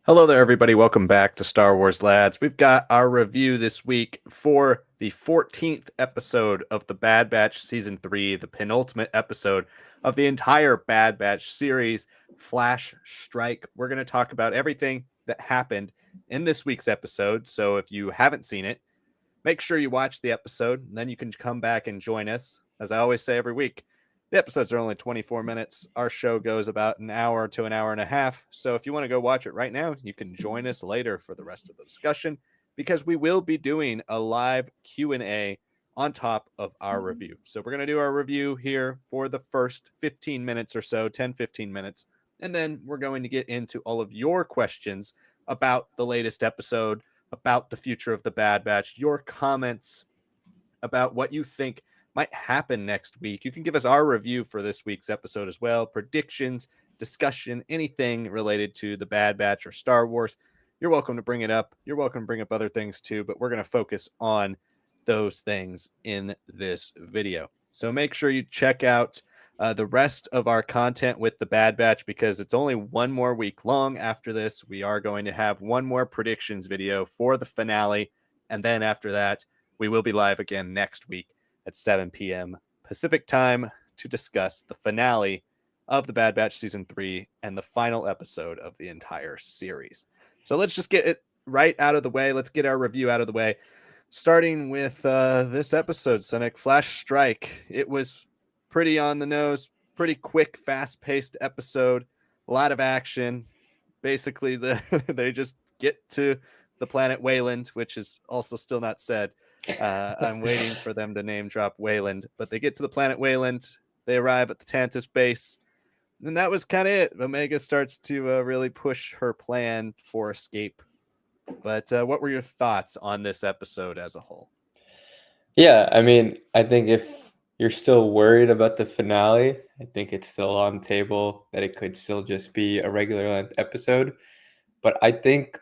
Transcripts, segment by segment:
Hello there, everybody. Welcome back to Star Wars Lads. We've got our review this week for the 14th episode of the Bad Batch Season 3, the penultimate episode of the entire Bad Batch series, Flash Strike. We're going to talk about everything that happened in this week's episode. So if you haven't seen it, make sure you watch the episode, and then you can come back and join us. As I always say every week, the episodes are only 24 minutes. Our show goes about an hour to an hour and a half. So if you want to go watch it right now, you can join us later for the rest of the discussion because we will be doing a live Q&A on top of our review. So we're going to do our review here for the first 15 minutes or so, 10-15 minutes. And then we're going to get into all of your questions about the latest episode, about the future of the Bad Batch, your comments about what you think might happen next week. You can give us our review for this week's episode as well, predictions, discussion, anything related to the Bad Batch or Star Wars. You're welcome to bring it up. You're welcome to bring up other things too, but we're going to focus on those things in this video. So make sure you check out the rest of our content with the Bad Batch because it's only one more week long after this. We are going to have one more predictions video for the finale. And then after that, we will be live again next week at 7 p.m. Pacific time to discuss the finale of the Bad Batch Season 3 and the final episode of the entire series. So let's just get it right out of the way. Let's get our review out of the way. Starting with this episode, Sanak, Flash Strike. It was pretty on the nose, pretty quick, fast-paced episode. A lot of action. Basically, they just get to the planet Wayland, which is also still not said. I'm waiting for them to name drop Wayland, but they get to the planet Wayland. They arrive at the Tantiss base, and that was kind of it. Omega starts to really push her plan for escape. But what were your thoughts on this episode as a whole? Yeah, I mean, I think if you're still worried about the finale, I think it's still on the table that it could still just be a regular length episode. But I think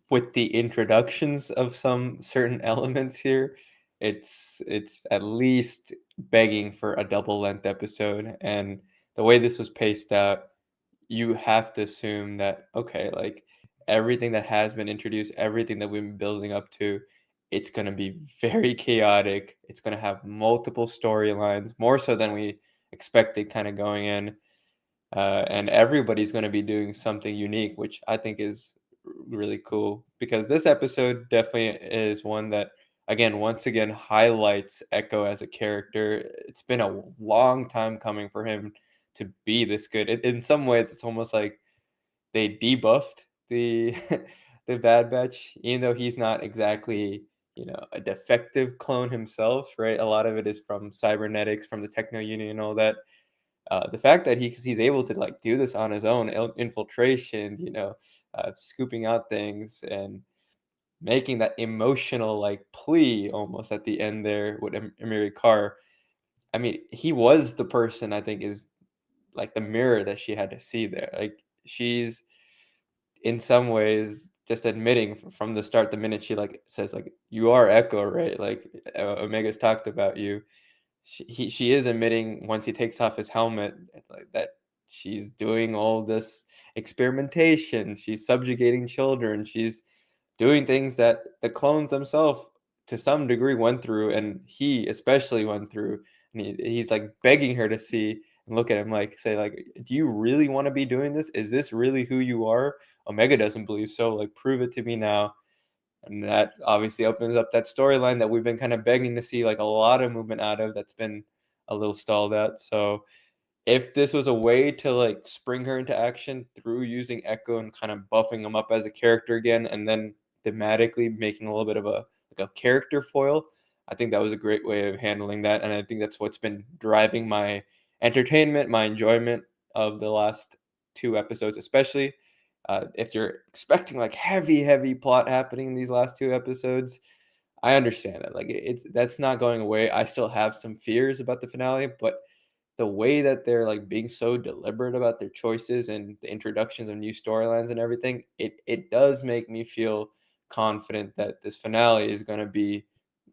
with the introductions of some certain elements here, it's at least begging for a double length episode. And the way this was paced out, you have to assume that okay, like everything that has been introduced, everything that we've been building up to, it's going to be very chaotic. It's going to have multiple storylines, more so than we expected kind of going in. And everybody's going to be doing something unique, which I think is really cool because this episode definitely is one that, again, once again, highlights Echo as a character. It's been a long time coming for him to be this good. In some ways, it's almost like they debuffed the the Bad Batch, even though he's not exactly a defective clone himself, right? A lot of it is from cybernetics, from the Techno Union, and all that. The fact that he's able to like do this on his own, infiltration, scooping out things and making that emotional like plea almost at the end there with Emerie Karr. I mean, he was the person I think is like the mirror that she had to see there. Like she's in some ways just admitting from the start, the minute she like says like you are Echo, right? Like Omega's talked about you. She is admitting once he takes off his helmet like that she's doing all this experimentation. She's subjugating children. She's doing things that the clones themselves to some degree went through, and he especially went through. And he's like begging her to see and look at him like say like, do you really want to be doing this? Is this really who you are? Omega doesn't believe so. Like, prove it to me now. And that obviously opens up that storyline that we've been kind of begging to see like a lot of movement out of that's been a little stalled out. So if this was a way to like spring her into action through using Echo and kind of buffing him up as a character again, and then thematically making a little bit of a character foil, I think that was a great way of handling that. And I think that's what's been driving my entertainment, my enjoyment of the last two episodes, especially. If you're expecting like heavy plot happening in these last two episodes, I understand that. Like that's not going away. I still have some fears about the finale, but the way that they're like being so deliberate about their choices and the introductions of new storylines and everything, it does make me feel confident that this finale is going to be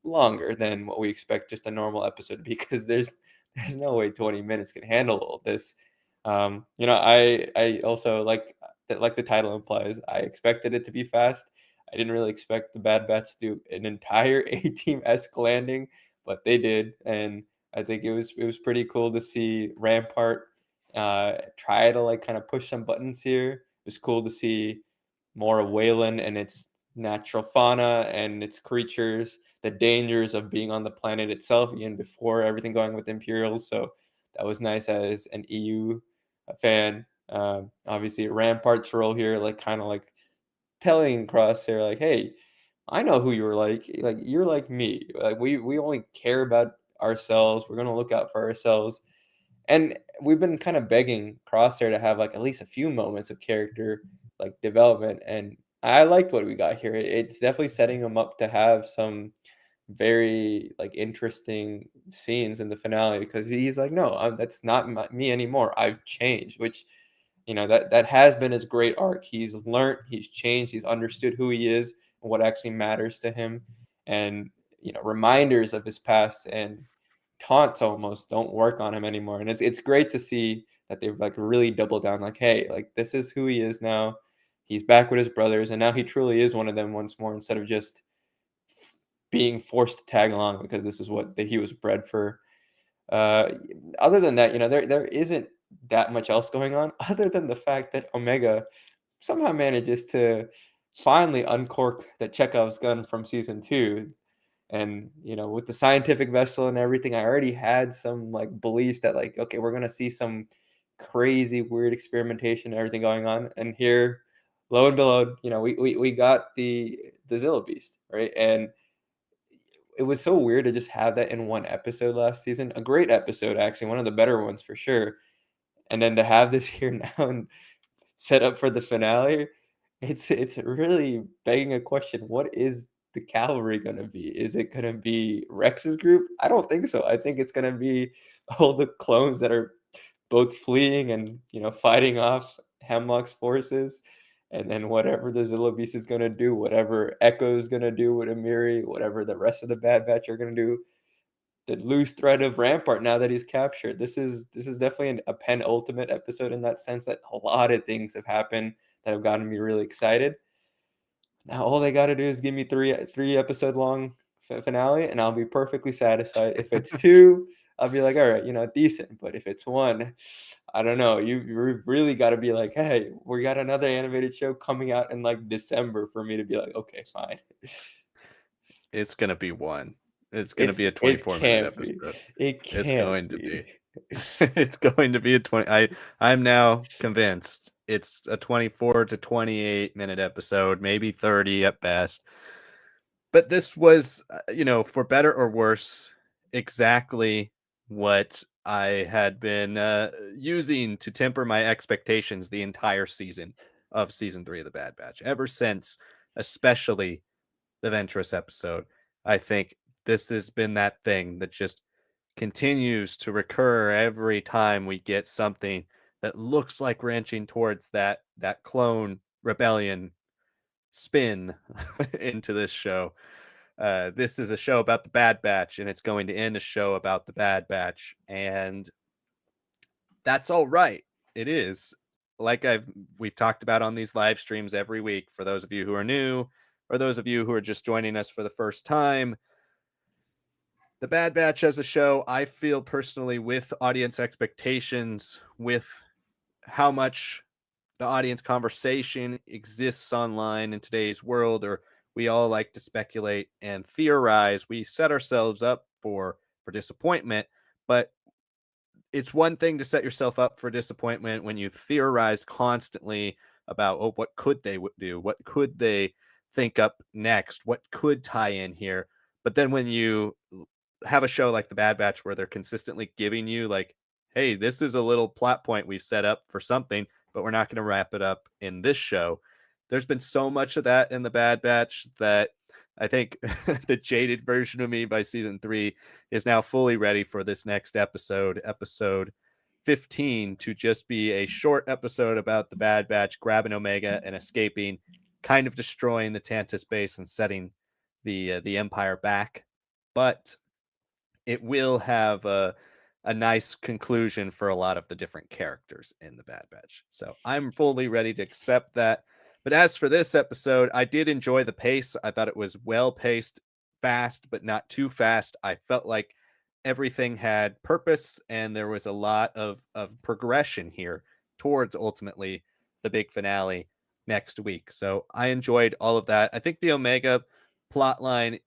longer than what we expect just a normal episode, because there's no way 20 minutes can handle all this. I also like that, like the title implies, I expected it to be fast. I didn't really expect the Bad Batch to do an entire A-Team-esque landing, but they did, and I think it was pretty cool to see Rampart try to like kind of push some buttons here. It was cool to see more of Wayland and its natural fauna and its creatures, the dangers of being on the planet itself, even before everything going with Imperials. So that was nice as an EU fan. Obviously, Rampart's role here, like kind of like telling Crosshair, like, "Hey, I know who you're like. Like you're like me. Like we only care about ourselves. We're gonna look out for ourselves." And we've been kind of begging Crosshair to have like at least a few moments of character like development, and I liked what we got here. It's definitely setting him up to have some very like interesting scenes in the finale because he's like, no, that's not me anymore. I've changed, which that has been his great arc. He's learned, he's changed, he's understood who he is and what actually matters to him, and reminders of his past and taunts almost don't work on him anymore. And it's great to see that they've like really doubled down, like, hey, like this is who he is now. He's back with his brothers, and now he truly is one of them once more, instead of just being forced to tag along because this is what he was bred for. Uh, Other than that, there isn't that much else going on other than the fact that Omega somehow manages to finally uncork the Chekhov's gun from season 2. And with the scientific vessel and everything, I already had some like beliefs that, like, okay, we're gonna see some crazy weird experimentation and everything going on. And here, lo and behold, we got the Zilla Beast, right? And it was so weird to just have that in one episode last season. A great episode, actually, one of the better ones for sure. And then to have this here now and set up for the finale, it's really begging a question. What is the cavalry gonna be? Is it gonna be Rex's group? I don't think so. I think it's gonna be all the clones that are both fleeing and fighting off Hemlock's forces, and then whatever the Zilla Beast is gonna do, whatever Echo is gonna do with Emerie, whatever the rest of the Bad Batch are gonna do, the loose thread of Rampart now that he's captured. This is definitely a penultimate episode in that sense, that a lot of things have happened that have gotten me really excited. Now all they got to do is give me three episode long finale, and I'll be perfectly satisfied. If it's two, I'll be like, all right, decent. But if it's one, I don't know. You really got to be like, hey, we got another animated show coming out in like December for me to be like, okay, fine. It's gonna be one. It's gonna be a It 24-minute can't be. episode. It It's can't going to be. be. It's going to be a 20. I'm now convinced it's a 24 to 28-minute episode, maybe 30 at best. But this was, for better or worse, exactly what I had been using to temper my expectations the entire season of season 3 of the Bad Batch. Ever since, especially the Ventress episode, I think this has been that thing that just continues to recur every time we get something that looks like ranching towards that clone rebellion spin into this show. This is a show about the Bad Batch, and it's going to end a show about the Bad Batch, and that's all right. It is. Like we've talked about on these live streams every week. For those of you who are new, or those of you who are just joining us for the first time, the Bad Batch as a show, I feel personally, with audience expectations, with how much the audience conversation exists online in today's world, or we all like to speculate and theorize, we set ourselves up for disappointment. But it's one thing to set yourself up for disappointment when you theorize constantly about, oh, what could they do, what could they think up next, what could tie in here. But then when you have a show like the Bad Batch where they're consistently giving you, like, hey, this is a little plot point we've set up for something, but we're not going to wrap it up in this show. There's been so much of that in the Bad Batch that I think the jaded version of me by season 3 is now fully ready for this next episode 15, to just be a short episode about the Bad Batch grabbing Omega and escaping, kind of destroying the Tantiss base and setting the Empire back. But it will have a nice conclusion for a lot of the different characters in the Bad Batch. So I'm fully ready to accept that. But as for this episode, I did enjoy the pace. I thought it was well paced, fast, but not too fast. I felt like everything had purpose and there was a lot of progression here towards ultimately the big finale next week. So I enjoyed all of that. I think the Omega plotline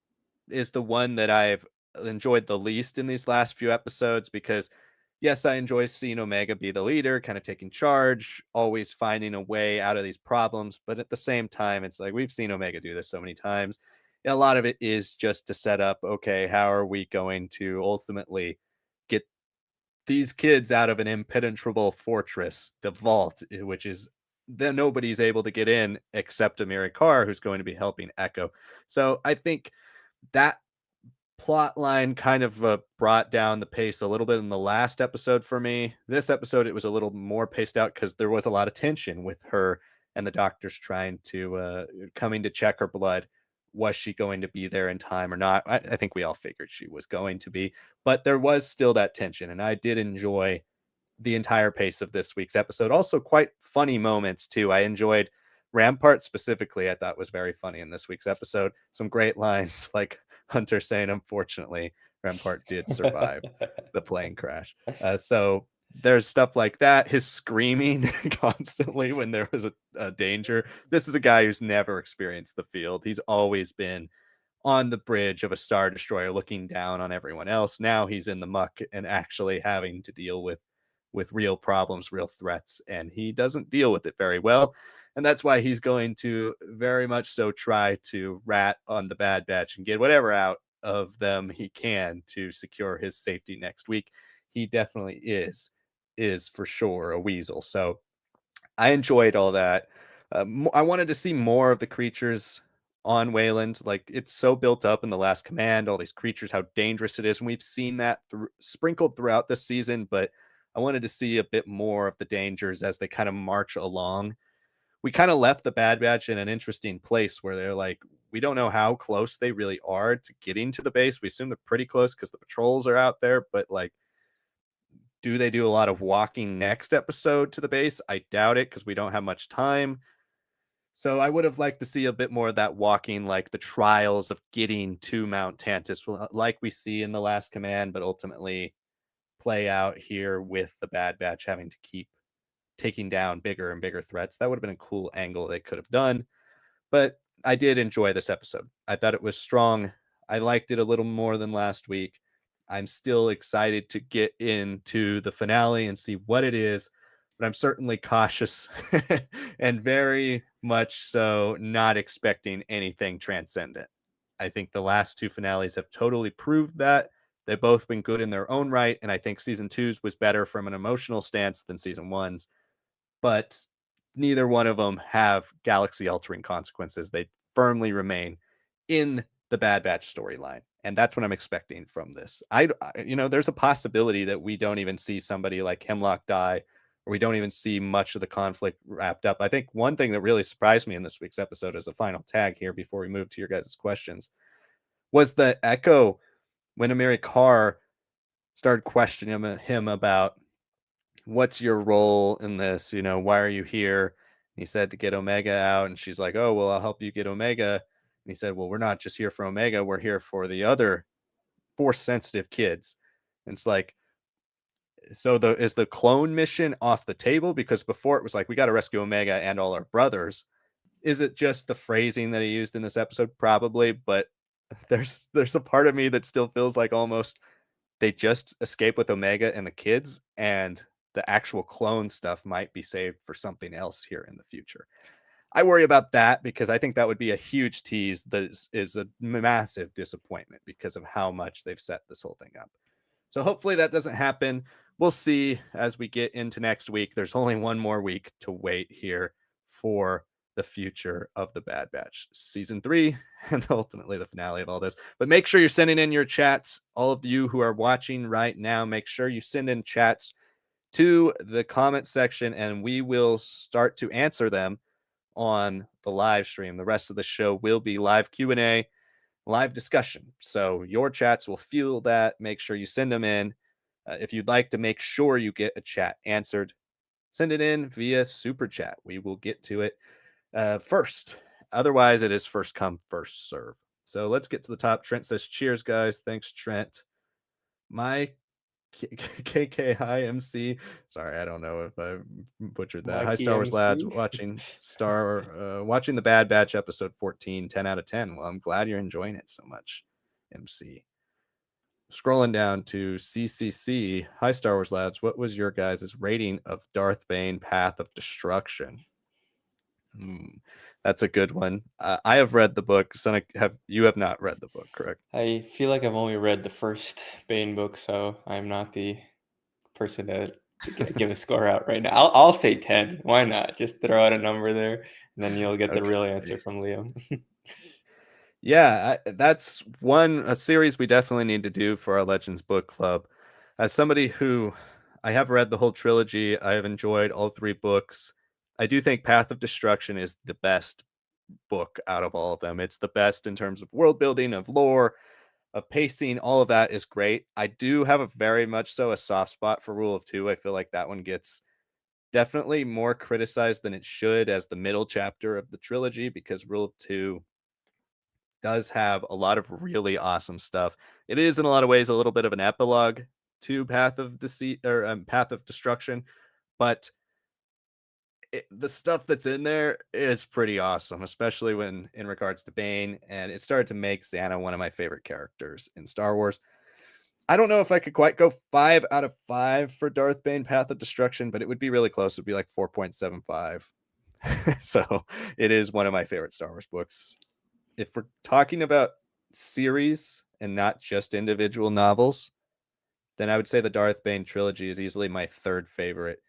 is the one that I've enjoyed the least in these last few episodes because yes, I enjoy seeing Omega be the leader, kind of taking charge, always finding a way out of these problems. But at the same time, it's like we've seen Omega do this so many times. And a lot of it is just to set up, okay, how are we going to ultimately get these kids out of an impenetrable fortress, the vault, which is then nobody's able to get in except Emerie Karr, who's going to be helping Echo. So I think that plot line kind of brought down the pace a little bit in the last episode for me. This episode, it was a little more paced out because there was a lot of tension with her and the doctors trying to coming to check her blood. Was she going to be there in time or not? I think we all figured she was going to be, but there was still that tension, and I did enjoy the entire pace of this week's episode. Also, quite funny moments too. I enjoyed Rampart specifically. I thought was very funny in this week's episode. Some great lines like Hunter saying, "Unfortunately, Rampart did survive the plane crash." So there's stuff like that. His screaming constantly when there was a danger. This is a guy who's never experienced the field. He's always been on the bridge of a star destroyer looking down on everyone else. Now he's in the muck and actually having to deal with real problems, real threats, and he doesn't deal with it very well. And that's why he's going to very much so try to rat on the Bad Batch and get whatever out of them he can to secure his safety next week. He definitely is for sure a weasel. So I enjoyed all that. I wanted to see more of the creatures on Wayland. Like it's so built up in the last command, all these creatures, how dangerous it is. And we've seen that sprinkled throughout this season, but I wanted to see a bit more of the dangers as they kind of march along. We kind of left the Bad Batch in an interesting place where they're like, we don't know how close they really are to getting to the base. We assume they're pretty close because the patrols are out there, but like, do they do a lot of walking next episode to the base? I doubt it because we don't have much time. So I would have liked to see a bit more of that walking, like the trials of getting to Mount Tantiss, like we see in the Last Command, but ultimately play out here with the Bad Batch having to keep taking down bigger and bigger threats. That would have been a cool angle they could have done. But I did enjoy this episode. I thought it was strong. I liked it a little more than last week. I'm still excited to get into the finale and see what it is, but I'm certainly cautious and very much so not expecting anything transcendent. I think the last two finales have totally proved that. They've both been good in their own right, and I think season two's was better from an emotional stance than season one's, but neither one of them have galaxy altering consequences. They firmly remain in the Bad Batch storyline. And that's what I'm expecting from this. There's a possibility that we don't even see somebody like Hemlock die, or we don't even see much of the conflict wrapped up. I think one thing that really surprised me in this week's episode as a final tag here before we move to your guys' questions was the Echo when Emerie Karr started questioning him about what's your role in this? Why are you here? And he said to get Omega out. And she's like, oh, well, I'll help you get Omega. And he said, well, we're not just here for Omega. We're here for the other force sensitive kids. And it's like, so is the clone mission off the table? Because before it was like, we got to rescue Omega and all our brothers. Is it just the phrasing that he used in this episode? Probably. But there's a part of me that still feels like almost they just escape with Omega and the kids, and the actual clone stuff might be saved for something else here in the future. I worry about that because I think that would be a huge tease that is a massive disappointment because of how much they've set this whole thing up. So hopefully that doesn't happen. We'll see as we get into next week. There's only one more week to wait here for the future of the Bad Batch season 3 and ultimately the finale of all this. But make sure you're sending in your chats. All of you who are watching right now, make sure you send in chats to the comment section and we will start to answer them on the live stream. The rest of the show will be live Q&A, live discussion. So your chats will fuel that. Make sure you send them in. If you'd like to make sure you get a chat answered, send it in via super chat. We will get to it first. Otherwise, it is first come, first serve. So let's get to the top. Trent says, cheers, guys. Thanks, Trent. My KKIMC. Sorry, I don't know if I butchered that. Hi, Mikey Star Wars lads. MC. Watching the Bad Batch episode 14, 10 out of 10. Well, I'm glad you're enjoying it so much, MC. Scrolling down to CCC. Hi, Star Wars lads. What was your guys' rating of Darth Bane Path of Destruction? That's a good one. I have read the book. Sanak, you have not read the book, correct? I feel like I've only read the first Bane book, so I'm not the person to give a score out right now. I'll say 10. Why not? Just throw out a number there, and then you'll get the real answer from Liam. Yeah, that's a series we definitely need to do for our Legends Book Club. As somebody who I have read the whole trilogy, I have enjoyed all 3 books. I do think Path of Destruction is the best book out of all of them. It's the best in terms of world building, of lore, of pacing. All of that is great. I do have a very much so a soft spot for Rule of Two. I feel like that one gets definitely more criticized than it should as the middle chapter of the trilogy, because Rule of Two does have a lot of really awesome stuff. It is in a lot of ways a little bit of an epilogue to Path of Deceit or Path of Destruction, but the stuff that's in there is pretty awesome, especially when in regards to Bane, and it started to make Xana one of my favorite characters in Star Wars. I don't know if I could quite go 5 out of 5 for Darth Bane Path of Destruction, but it would be really close. It'd be like 4.75. So it is one of my favorite Star Wars books. If we're talking about series and not just individual novels, then I would say the Darth Bane trilogy is easily my 3rd favorite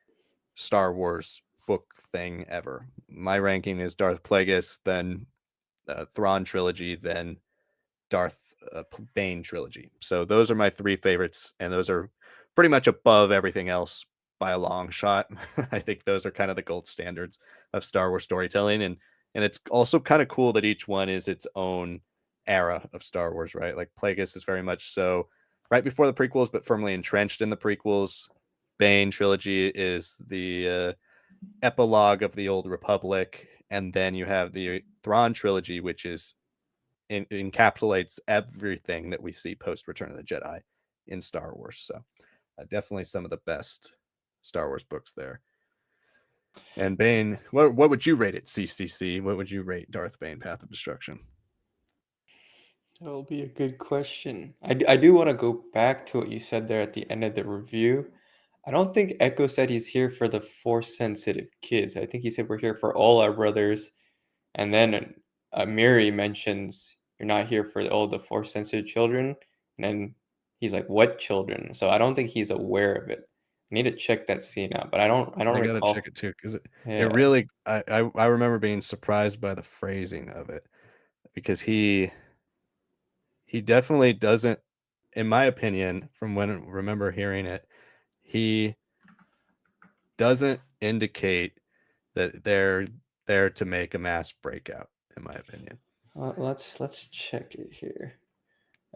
Star Wars book thing ever. My ranking is Darth Plagueis, then Thrawn trilogy, then Darth Bane trilogy. So those are my 3 favorites, and those are pretty much above everything else by a long shot. I think those are kind of the gold standards of Star Wars storytelling, and it's also kind of cool that each one is its own era of Star Wars, right? Like Plagueis is very much so right before the prequels, but firmly entrenched in the prequels. Bane trilogy is the epilogue of the Old Republic, and then you have the Thrawn trilogy, which is encapsulates everything that we see post Return of the Jedi in Star Wars. So definitely some of the best Star Wars books there. And Bane, what would you rate it, CCC? What would you rate Darth Bane Path of Destruction? That'll be a good question. I do want to go back to what you said there at the end of the review. I don't think Echo said he's here for the force sensitive kids. I think he said we're here for all our brothers. And then Emerie mentions you're not here for all the force sensitive children. And then he's like, what children? So I don't think he's aware of it. I need to check that scene out, but I don't I recall. gotta check it too, because Yeah. it really I remember being surprised by the phrasing of it, because he definitely doesn't, in my opinion, from when I remember hearing it, he doesn't indicate that they're there to make a mass breakout, in my opinion. Let's check it here.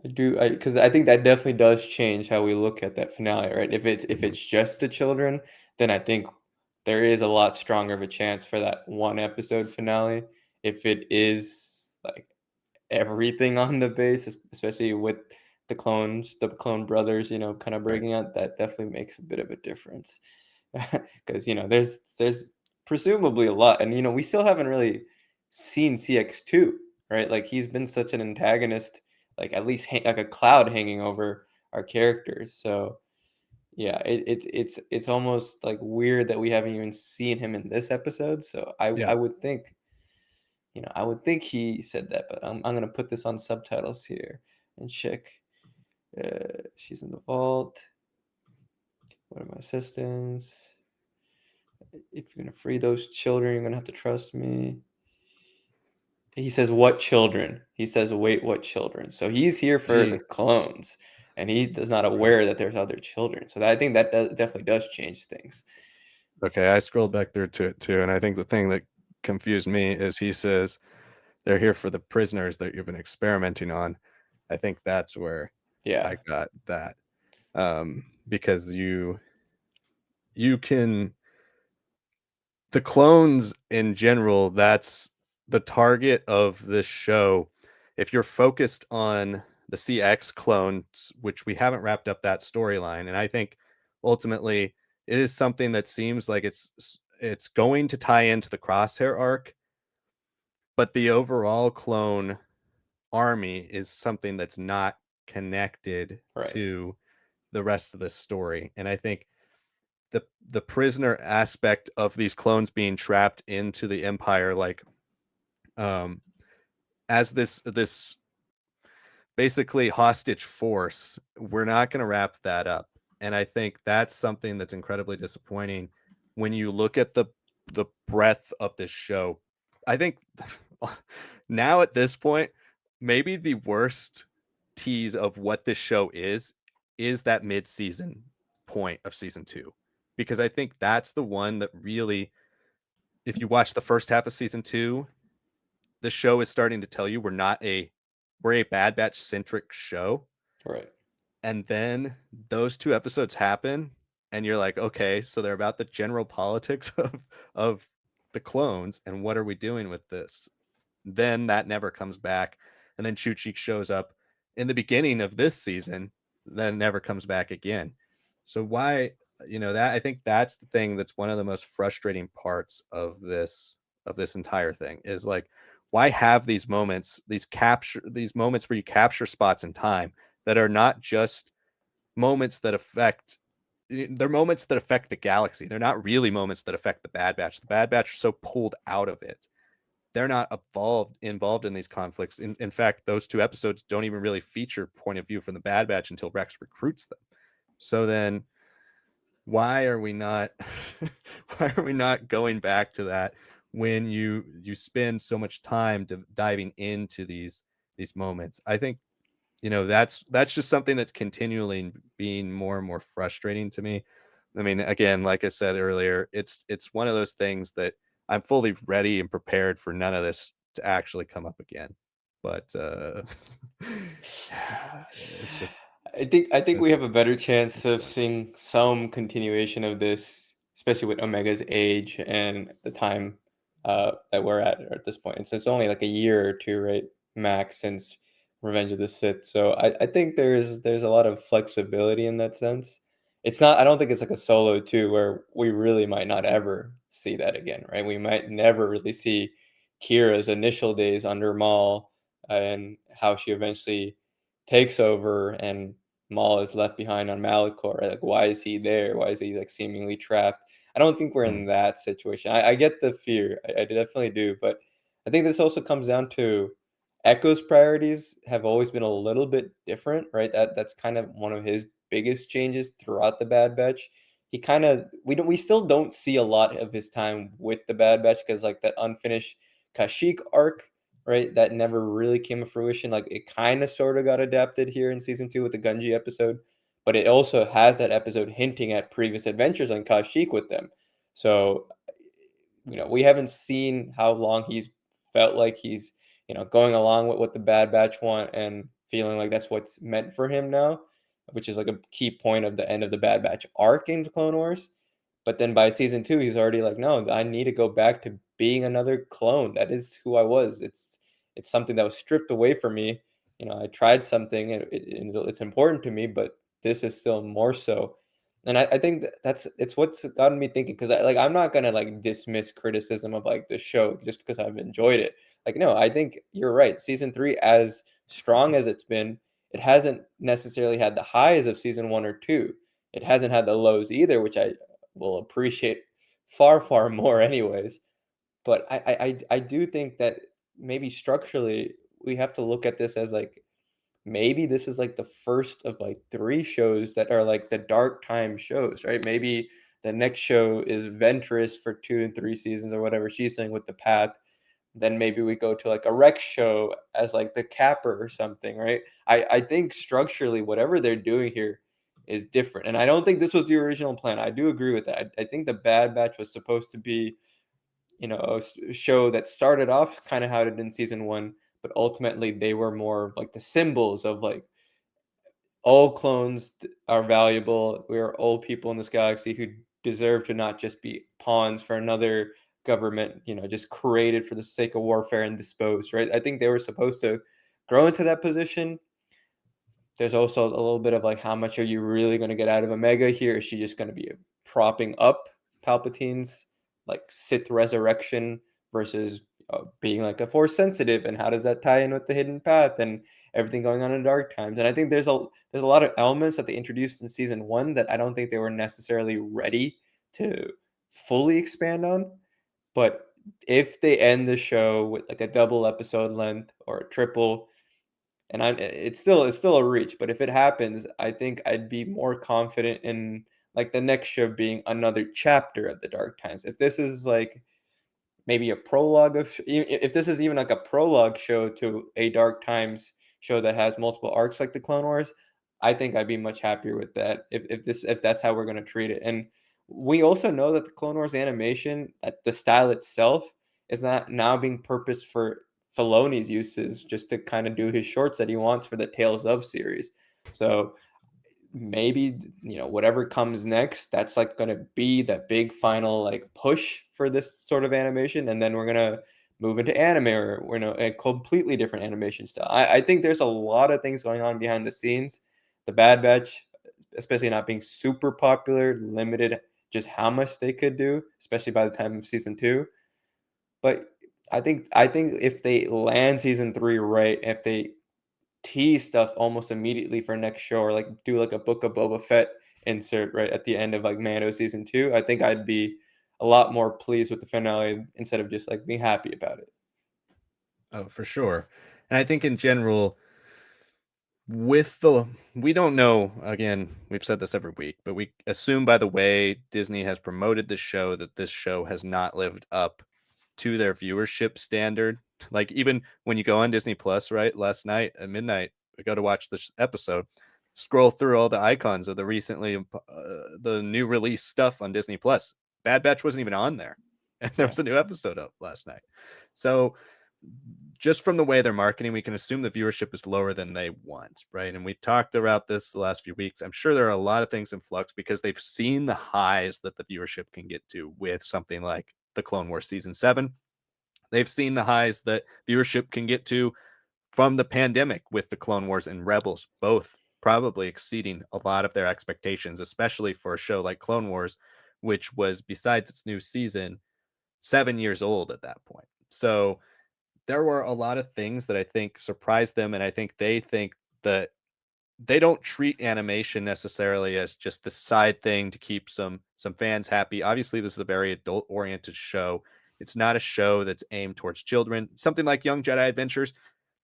Because I think that definitely does change how we look at that finale, right? If it's just the children, then I think there is a lot stronger of a chance for that one episode finale. If it is like everything on the base, especially with the clone brothers, kind of breaking out, that definitely makes a bit of a difference. Because there's presumably a lot, and we still haven't really seen CX2, right? Like he's been such an antagonist, like at least like a cloud hanging over our characters. So yeah, it's almost like weird that we haven't even seen him in this episode. So I would think, I would think he said that, but I'm gonna put this on subtitles here and check. She's in the vault. What are my assistants? If you're gonna free those children, you're gonna have to trust me. He says, what children? He says, wait, what children? So he's here for the clones, and he is not aware that there's other children. So I think that definitely does change things. Okay, I scrolled back through to it too, and I think the thing that confused me is he says they're here for the prisoners that you've been experimenting on. I think that's where I got that. because you can the clones in general, that's the target of this show. If you're focused on the CX clones, which we haven't wrapped up that storyline, and I think ultimately it is something that seems like it's going to tie into the Crosshair arc, but the overall clone army is something that's not connected Right. to the rest of this story. And I think the prisoner aspect of these clones being trapped into the empire, like um as this basically hostage force, we're not going to wrap that up. And I think that's something that's incredibly disappointing when you look at the breadth of this show. I think now at this point, maybe the worst tease of what this show is that mid-season point of season 2, because I think that's the one that really, if you watch the first half of season 2, the show is starting to tell you we're a Bad Batch centric show. Right. And then those 2 episodes happen and you're like, okay, so they're about the general politics of the clones and what are we doing with this? Then that never comes back. And then Chuchik shows up in the beginning of this season, then never comes back again. So why, that I think that's the thing that's one of the most frustrating parts of this entire thing is like, why have these moments, these moments where you capture spots in time that are not just moments that affect they're moments that affect the galaxy. They're not really moments that affect the Bad Batch. The Bad Batch are so pulled out of it. They're not involved in these conflicts. In fact, those 2 episodes don't even really feature point of view from the Bad Batch until Rex recruits them. So then why are we not why are we not going back to that when you spend so much time diving into these moments? I think that's just something that's continually being more and more frustrating to me. I mean, again, like I said earlier, it's one of those things that I'm fully ready and prepared for none of this to actually come up again. But it's just I think we it's have a better chance of disappointing. seeing some continuation of this, especially with Omega's age and the time that we're at this point. It's only like a year or two, right, max, since Revenge of the Sith. So I think there's a lot of flexibility in that sense. It's not. I don't think it's like a solo too, where we really might not ever see that again, right? We might never really see Kira's initial days under Maul and how she eventually takes over and Maul is left behind on Malachor. Right? Like, why is he there? Why is he like seemingly trapped? I don't think we're Mm, in that situation. I get the fear. I definitely do. But I think this also comes down to Echo's priorities have always been a little bit different, right? That's kind of one of his biggest changes throughout the Bad Batch. He kind of we still don't see a lot of his time with the Bad Batch because like that unfinished Kashyyyk arc, right? That never really came to fruition. Like it kind of sort of got adapted here in season 2 with the Gunji episode, but it also has that episode hinting at previous adventures on Kashyyyk with them. So, we haven't seen how long he's felt like he's, going along with what the Bad Batch want and feeling like that's what's meant for him now, which is like a key point of the end of the Bad Batch arc in Clone Wars. But then by season 2, he's already like, no, I need to go back to being another clone. That is who I was. It's something that was stripped away from me. I tried something and it's important to me, but this is still more so. And I think it's what's gotten me thinking because I'm not gonna like dismiss criticism of like the show just because I've enjoyed it. Like no, I think you're right. Season 3, as strong as it's been, it hasn't necessarily had the highs of season 1 or 2. It hasn't had the lows either, which I will appreciate far more anyways. But I do think that maybe structurally we have to look at this as like maybe this is like the first of like 3 shows that are like the dark time shows, right? Maybe the next show is Ventress for 2 and 3 seasons or whatever she's doing with the Path. Then maybe we go to like a Rex show as like the capper or something, right? I think structurally whatever they're doing here is different. And I don't think this was the original plan. I do agree with that. I think the Bad Batch was supposed to be, a show that started off kind of how it did in season 1, but ultimately they were more like the symbols of like all clones are valuable. We are all people in this galaxy who deserve to not just be pawns for another government, just created for the sake of warfare and disposed, right? I think they were supposed to grow into that position. There's also a little bit of like, how much are you really going to get out of Omega here? Is she just going to be propping up Palpatine's like Sith resurrection versus being like a Force sensitive? And how does that tie in with the hidden path and everything going on in Dark Times? And I think there's a lot of elements that they introduced in season 1 that I don't think they were necessarily ready to fully expand on. But if they end the show with like a double episode length or a triple, and it's still a reach, but if it happens, I think I'd be more confident in like the next show being another chapter of the Dark Times. If this is like maybe a prologue of, if this is even like a prologue show to a Dark Times show that has multiple arcs like the Clone Wars, I think I'd be much happier with that. If that's how we're going to treat it. And we also know that the Clone Wars animation, that the style itself is not now being purposed for Filoni's uses, just to kind of do his shorts that he wants for the Tales of series. So maybe whatever comes next, that's like going to be that big final like push for this sort of animation, and then we're going to move into anime, or a completely different animation style. I think there's a lot of things going on behind the scenes. The Bad Batch, especially not being super popular, limited just how much they could do, especially by the time of season 2. But I think if they land season 3 right, if they tease stuff almost immediately for next show, or like do like a Book of Boba Fett insert right at the end of like Mando season 2, I think I'd be a lot more pleased with the finale instead of just like being happy about it. Oh, for sure. And I think in general, we don't know, again, we've said this every week, but we assume by the way Disney has promoted this show that this show has not lived up to their viewership standard. Like, even when you go on Disney Plus, right, last night at midnight, we go to watch this episode, scroll through all the icons of the new release stuff on Disney Plus. Bad Batch wasn't even on there, and there was a new episode up last night. So just from the way they're marketing, we can assume the viewership is lower than they want, right? And we talked about this the last few weeks. I'm sure there are a lot of things in flux because they've seen the highs that the viewership can get to with something like the Clone Wars season 7. They've seen the highs that viewership can get to from the pandemic with the Clone Wars and Rebels, both probably exceeding a lot of their expectations, especially for a show like Clone Wars, which was, besides its new season, 7 years old at that point. So there were a lot of things that I think surprised them, and I think they think that they don't treat animation necessarily as just the side thing to keep some fans happy. Obviously, this is a very adult oriented show. It's not a show that's aimed towards children. Something like Young Jedi Adventures,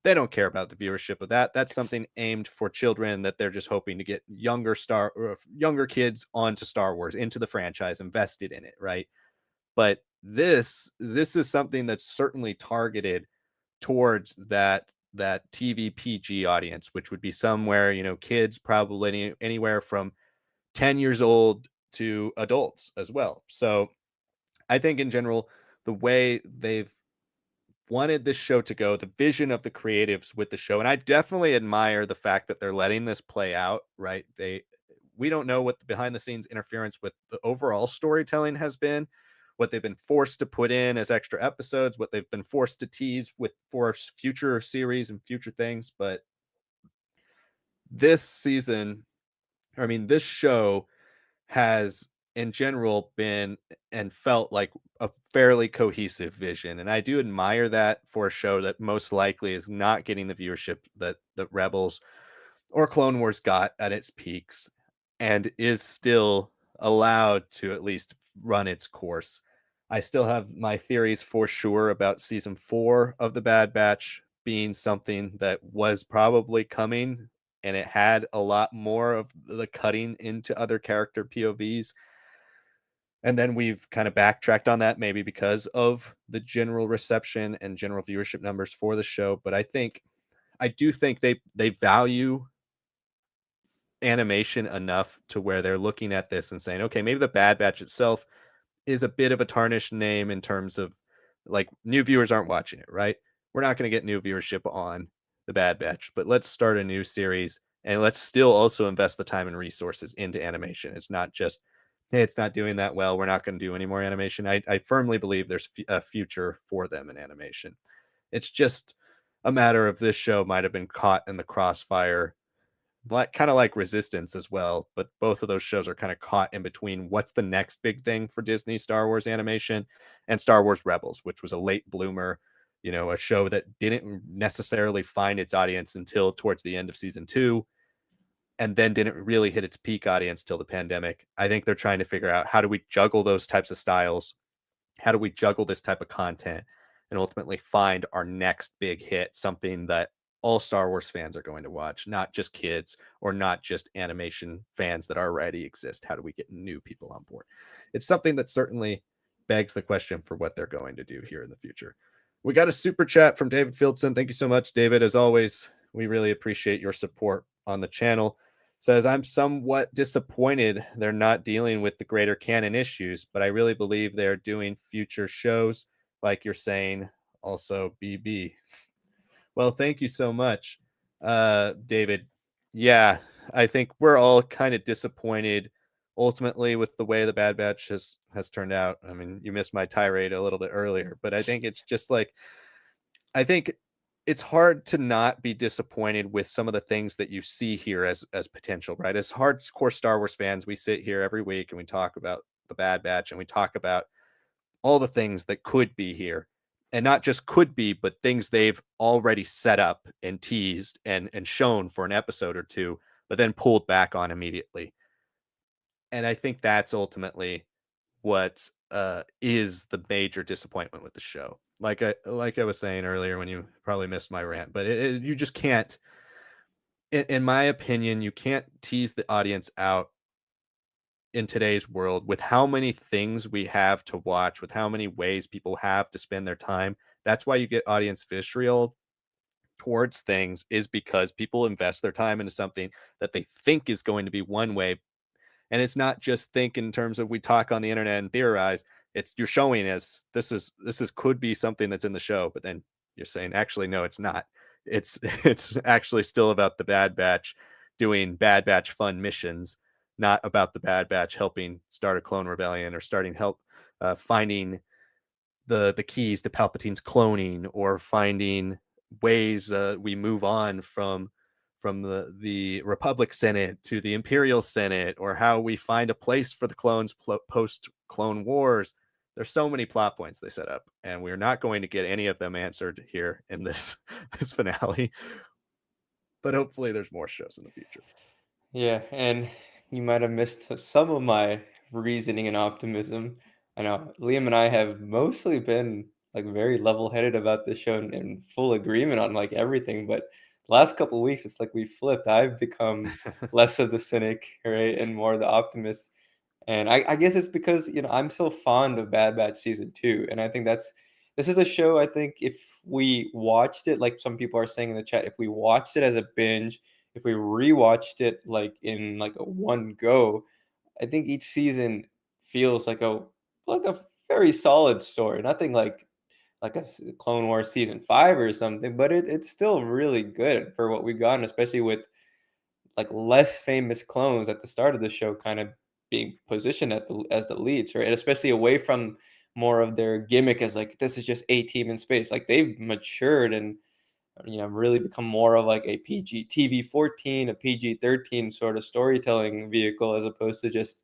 they don't care about the viewership of that. That's something aimed for children that they're just hoping to get younger kids onto Star Wars, into the franchise, invested in it, right? But this is something that's certainly targeted towards that TV PG audience, which would be somewhere, kids probably anywhere from 10 years old to adults as well. So I think in general, the way they've wanted this show to go, the vision of the creatives with the show, and I definitely admire the fact that they're letting this play out, right? We don't know what the behind the scenes interference with the overall storytelling has been, what they've been forced to put in as extra episodes, what they've been forced to tease with for future series and future things. But this season, this show has in general been and felt like a fairly cohesive vision. And I do admire that for a show that most likely is not getting the viewership that the Rebels or Clone Wars got at its peaks, and is still allowed to at least run its course. I still have my theories for sure about season 4 of The Bad Batch being something that was probably coming, and it had a lot more of the cutting into other character POVs. And then we've kind of backtracked on that, maybe because of the general reception and general viewership numbers for the show. But I do think they value animation enough to where they're looking at this and saying, okay, maybe the Bad Batch itself is a bit of a tarnished name in terms of, like, new viewers aren't watching it, right? We're not going to get new viewership on the Bad Batch, but let's start a new series And let's still also invest the time and resources into animation. It's not just, hey, it's not doing that well, we're not going to do any more animation. I firmly believe there's a future for them in animation. It's just a matter of this show might have been caught in the crossfire, like kind of like Resistance as well. But both of those shows are kind of caught in between what's the next big thing for Disney Star Wars animation and Star Wars Rebels, which was a late bloomer, a show that didn't necessarily find its audience until towards the end of season two, and then didn't really hit its peak audience till the pandemic. I think they're trying to figure out, how do we juggle those types of styles, how do we juggle this type of content, and ultimately find our next big hit, something that all Star Wars fans are going to watch, not just kids or not just animation fans that already exist. How do we get new people on board? It's something that certainly begs the question for what they're going to do here in the future. We got a super chat from David Fieldson. Thank you so much, David. As always, we really appreciate your support on the channel. Says, I'm somewhat disappointed they're not dealing with the greater canon issues, but I really believe they're doing future shows like you're saying. Also, BB. Well, thank you so much, David. Yeah, I think we're all kind of disappointed ultimately with the way the Bad Batch has turned out. I mean, you missed my tirade a little bit earlier, but I think it's just like, I think it's hard to not be disappointed with some of the things that you see here as potential, right? As hardcore Star Wars fans, we sit here every week and we talk about the Bad Batch and we talk about all the things that could be here. And not just could be, but things they've already set up and teased and shown for an episode or two, but then pulled back on immediately. And I think that's ultimately what is the major disappointment with the show. Like I was saying earlier when you probably missed my rant, but you just can't, in my opinion, you can't tease the audience out in today's world with how many things we have to watch, with how many ways people have to spend their time. That's why you get audience vitriol towards things, is because people invest their time into something that they think is going to be one way. And it's not just think in terms of we talk on the internet and theorize. It's you're showing us this is could be something that's in the show, but then you're saying actually no, it's not. It's it's actually still about the Bad Batch doing Bad Batch fun missions, not about the Bad Batch helping start a clone rebellion or starting help finding the keys to Palpatine's cloning, or finding ways we move on from the Republic Senate to the Imperial Senate, or how we find a place for the clones post Clone Wars. There's so many plot points they set up, and we're not going to get any of them answered here in this this finale. But hopefully, there's more shows in the future. Yeah, and you might have missed some of my reasoning and optimism. I know Liam and I have mostly been like very level-headed about this show and in full agreement on like everything, but last couple of weeks it's like we flipped. I've become less of the cynic, right, and more the optimist. And I guess it's because, I'm so fond of Bad Batch season two. And I think this is a show, I think if we watched it, like some people are saying in the chat, if we watched it as a binge, if we rewatched it like in like a one go, I think each season feels like a very solid story. Nothing like Clone Wars season 5 or something, but it's still really good for what we've gotten, especially with like less famous clones at the start of the show kind of being positioned as the leads, right? And especially away from more of their gimmick as like this is just a team in space. Like they've matured and really become more of like a PG TV 14, a PG 13 sort of storytelling vehicle as opposed to just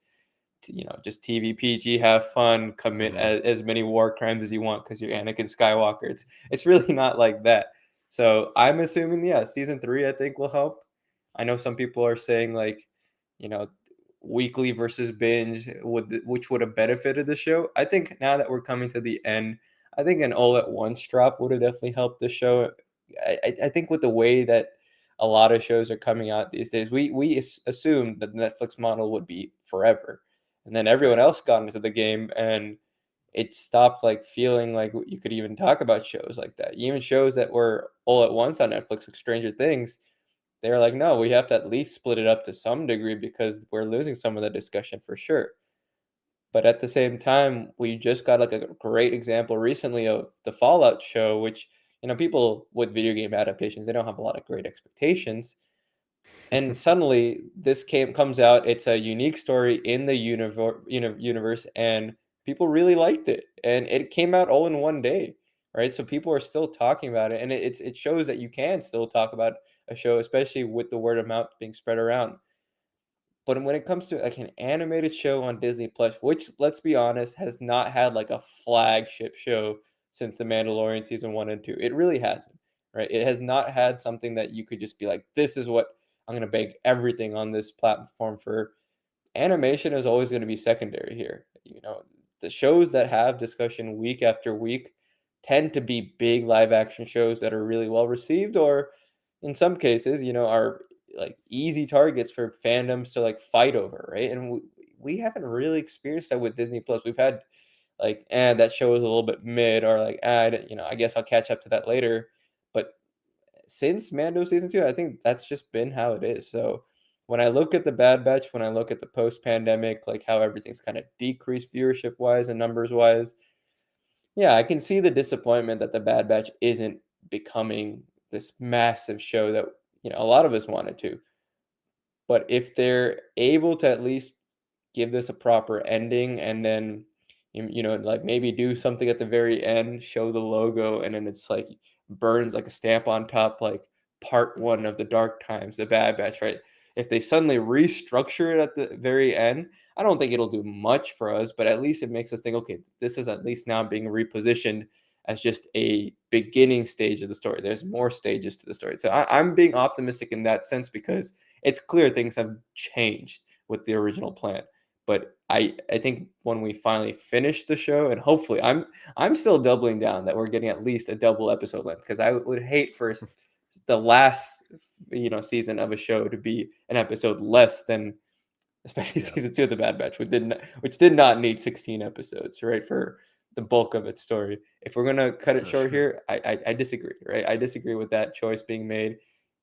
TV PG, have fun, commit Mhm. as many war crimes as you want because you're Anakin Skywalker. It's really not like that. So I'm assuming, yeah, season 3 I think will help. I know some people are saying like, you know, weekly versus binge which would have benefited the show. I think now that we're coming to the end, I think an all at once drop would have definitely helped the show. I think with the way that a lot of shows are coming out these days, we assumed that the Netflix model would be forever, and then everyone Right. else got into the game, and it stopped like feeling like you could even talk about shows like that. Even shows that were all at once on Netflix, like Stranger Things, they were like, no, we have to at least split it up to some degree because we're losing some of the discussion for sure. But at the same time, we just got like a great example recently of the Fallout show, which people with video game adaptations, they don't have a lot of great expectations. And suddenly this comes out. It's a unique story in the universe, and people really liked it. And it came out all in one day, right? So people are still talking about it, and it shows that you can still talk about a show, especially with the word of mouth being spread around. But when it comes to like an animated show on Disney Plus, which let's be honest, has not had like a flagship show since The Mandalorian season 1 and 2. It really hasn't, right? It has not had something that you could just be like, this is what I'm going to bank everything on this platform for. Animation is always going to be secondary here. The shows that have discussion week after week tend to be big live action shows that are really well received, or in some cases, are like easy targets for fandoms to like fight over, right? And we haven't really experienced that with Disney Plus. We've had like, that show is a little bit mid, or like, I guess I'll catch up to that later. But since Mando season 2, I think that's just been how it is. So when I look at the Bad Batch, when I look at the post pandemic, like how everything's kind of decreased viewership wise and numbers wise, yeah, I can see the disappointment that the Bad Batch isn't becoming this massive show that a lot of us wanted to. But if they're able to at least give this a proper ending, and then like maybe do something at the very end, show the logo, and then it's like burns like a stamp on top, like part 1 of the Dark Times, the Bad Batch, right? If they suddenly restructure it at the very end, I don't think it'll do much for us, but at least it makes us think, okay, this is at least now being repositioned as just a beginning stage of the story. There's more stages to the story. So I'm being optimistic in that sense, because it's clear things have changed with the original plan. But I think when we finally finish the show, and hopefully I'm still doubling down that we're getting at least a double episode length, because I would hate for the last season of a show to be an episode less than, especially Yeah, season 2 of the Bad Batch, which did not need 16 episodes, right, for the bulk of its story. If we're gonna cut it that's short true. here, I disagree, right? I disagree with that choice being made.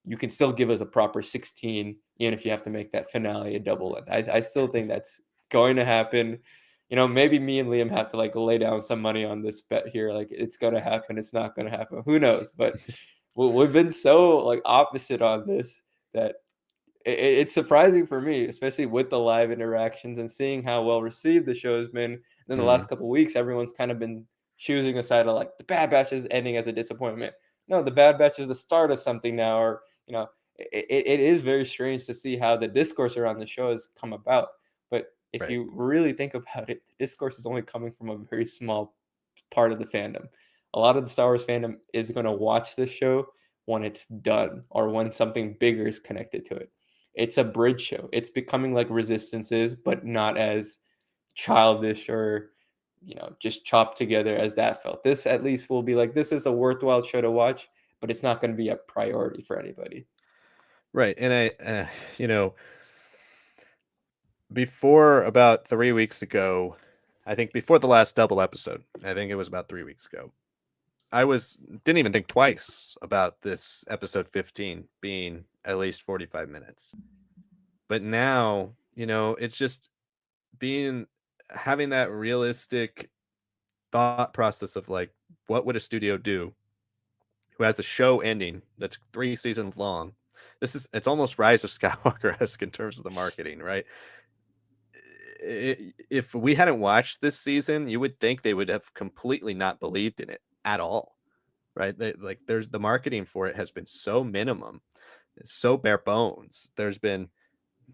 You can still give us a proper 16, even if you have to make that finale a double length. I still think that's going to happen. Maybe me and Liam have to like lay down some money on this bet here. Like, it's gonna happen, it's not gonna happen. Who knows? But we've been so like opposite on this that it's surprising for me, especially with the live interactions and seeing how well received the show has been. And then the Mhm. last couple of weeks, everyone's kind of been choosing a side of like the Bad Batch is ending as a disappointment. No, the Bad Batch is the start of something now, or it is very strange to see how the discourse around the show has come about. But if Right. you really think about it, the discourse is only coming from a very small part of the fandom. A lot of the Star Wars fandom is going to watch this show when it's done, or when something bigger is connected to it. It's a bridge show. It's becoming like Resistance is, but not as childish or just chopped together as that felt. This at least will be like, this is a worthwhile show to watch, but it's not going to be a priority for anybody. Right. And you know, before about 3 weeks ago, I think before the last double episode, I think it was about 3 weeks ago, didn't even think twice about this episode 15 being at least 45 minutes. But now, it's just being having that realistic thought process of like, what would a studio do who has a show ending that's 3 seasons long? It's almost Rise of Skywalker-esque in terms of the marketing, right? If we hadn't watched this season, you would think they would have completely not believed in it at all, right? There's the marketing for it has been so minimum, it's so bare bones. There's been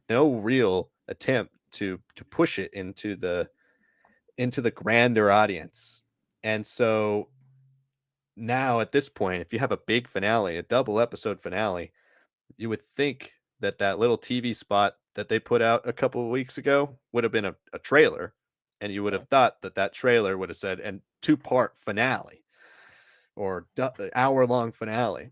no real attempt to push it into the grander audience. And so now at this point, if you have a big finale, a double episode finale, you would think that that little TV spot that they put out a couple of weeks ago would have been a trailer, and you would Yeah. have thought that that trailer would have said and two-part finale or hour long finale.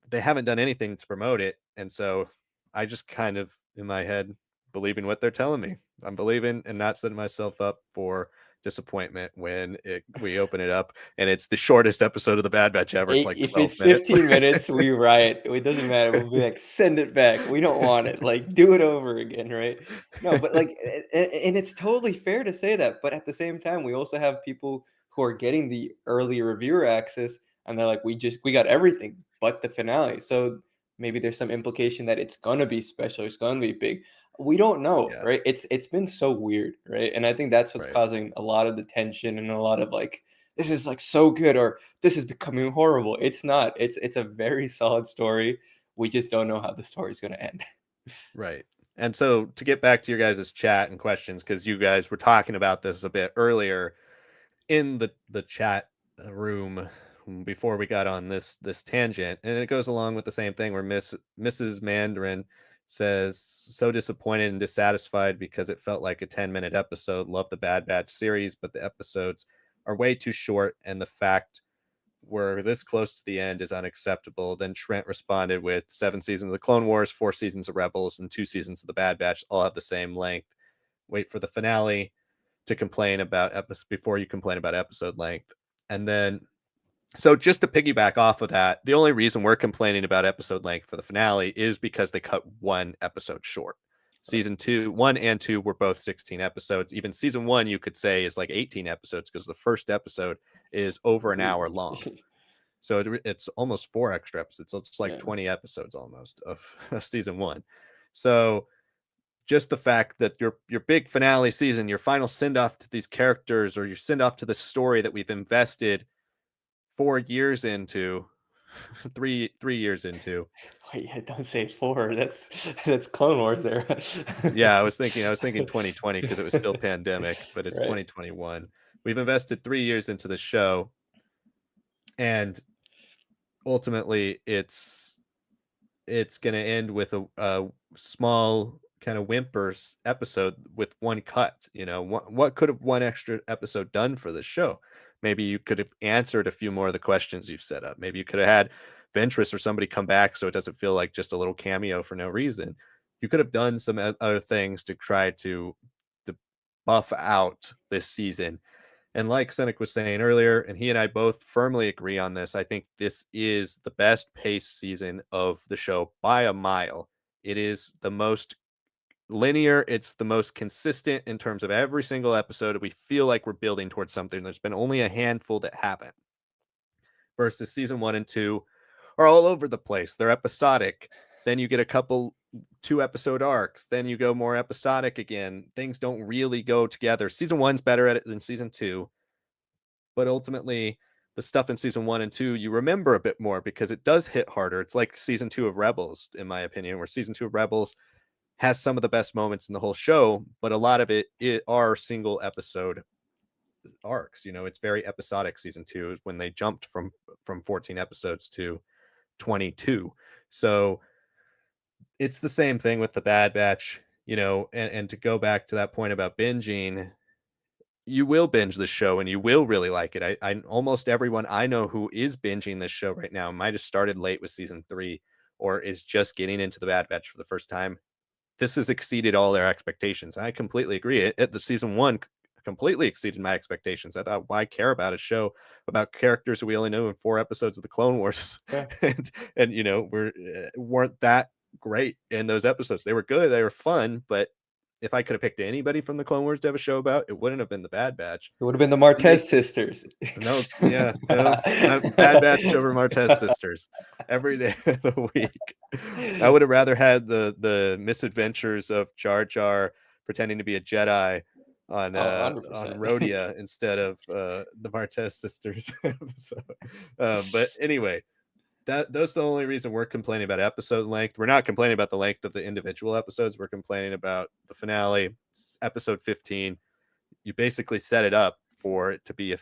They haven't done anything to promote it, and so I just kind of in my head believing what they're telling me. I'm believing and not setting myself up for disappointment when we open it up and it's the shortest episode of the Bad Batch ever. It's like If it's 12 minutes. 15 minutes, we riot. It doesn't matter. We'll be like, send it back. We don't want it. Like, do it over again, right? No, but like, and it's totally fair to say that. But at the same time, we also have people who are getting the early reviewer access, and they're like, we got everything but the finale. So maybe there's some implication that it's gonna be special, it's gonna be big. We don't know, Yeah, right? It's been so weird, right? And I think that's what's right. causing a lot of the tension and a lot of like, this is like so good or this is becoming horrible. It's not. It's a very solid story. We just don't know how the story's gonna end. Right. And so to get back to your guys' chat and questions, because you guys were talking about this a bit earlier in the chat room before we got on this tangent, and it goes along with the same thing where Mrs. Mandarin says, so disappointed and dissatisfied because it felt like a 10-minute episode. Love the Bad Batch series, but the episodes are way too short, and the fact we're this close to the end is unacceptable. Then Trent responded with 7 seasons of the Clone Wars, 4 seasons of Rebels, and 2 seasons of the Bad Batch all have the same length. Wait for the finale to complain about before you complain about episode length. And then, so just to piggyback off of that, the only reason we're complaining about episode length for the finale is because they cut 1 episode short. Season 2, 1 and 2 were both 16 episodes. Even season 1, you could say, is like 18 episodes because the first episode is over an hour long. So it's almost 4 extra episodes. So it's like 20 episodes almost of season 1. So just the fact that your big finale season, your final send off to these characters, or your send off to the story that we've invested 4 years into, three years into. Wait, yeah, don't say 4. That's Clone Wars there. Yeah, I was thinking 2020 because it was still pandemic, but it's Right. 2021. We've invested 3 years into the show, and ultimately it's going to end with a small kind of whimpers episode with 1 cut. What could have 1 extra episode done for the show? Maybe you could have answered a few more of the questions you've set up. Maybe you could have had Ventress or somebody come back so it doesn't feel like just a little cameo for no reason. You could have done some other things to try to buff out this season. And like Sanak was saying earlier, and he and I both firmly agree on this, I think this is the best paced season of the show by a mile. It is the most linear, it's the most consistent in terms of every single episode. We feel like we're building towards something. There's been only a handful that haven't. Versus season 1 and 2 are all over the place. They're episodic. Then you get a couple 2-episode arcs. Then you go more episodic again. Things don't really go together. Season 1's better at it than season 2. But ultimately, the stuff in season 1 and 2 you remember a bit more because it does hit harder. It's like season 2 of Rebels, in my opinion, where season 2 of Rebels has some of the best moments in the whole show, but a lot of it are single episode arcs. It's very episodic. Season 2 is when they jumped from 14 episodes to 22. So it's the same thing with the Bad Batch, and to go back to that point about binging, you will binge the show and you will really like it. I almost everyone I know who is binging this show right now might have started late with season 3 or is just getting into the Bad Batch for the first time. This has exceeded all their expectations. I completely agree. The season 1 completely exceeded my expectations. I thought, why care about a show about characters who we only know in 4 episodes of the Clone Wars, Yeah. and weren't that great in those episodes. They were good, they were fun, but if I could have picked anybody from the Clone Wars to have a show about, it wouldn't have been the Bad Batch. It would have been the Martez sisters. No, yeah, no, Bad Batch over Martez sisters every day of the week. I would have rather had the misadventures of Jar Jar pretending to be a Jedi on 100%. Rhodia instead of the Martez sisters episode. But anyway, those are the only reason we're complaining about episode length. We're not complaining about the length of the individual episodes. We're complaining about the finale, episode 15. You basically set it up for it to be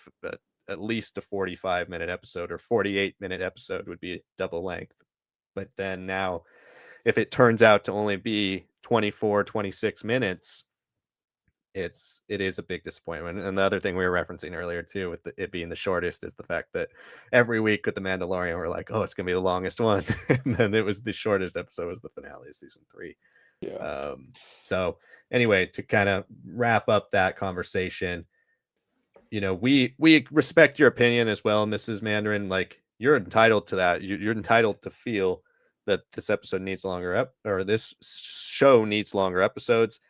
at least a 45-minute episode, or 48-minute episode would be double length. But then now, if it turns out to only be 24, 26 minutes, it is a big disappointment. And the other thing we were referencing earlier too, with it being the shortest, is the fact that every week with the Mandalorian, we're like, oh, it's gonna be the longest one, and then it was the shortest episode was the finale of season 3. Yeah. So anyway, to kind of wrap up that conversation, we respect your opinion as well, Mrs. Mandarin. Like, you're entitled to that. You're entitled to feel that this episode needs longer or this show needs longer episodes.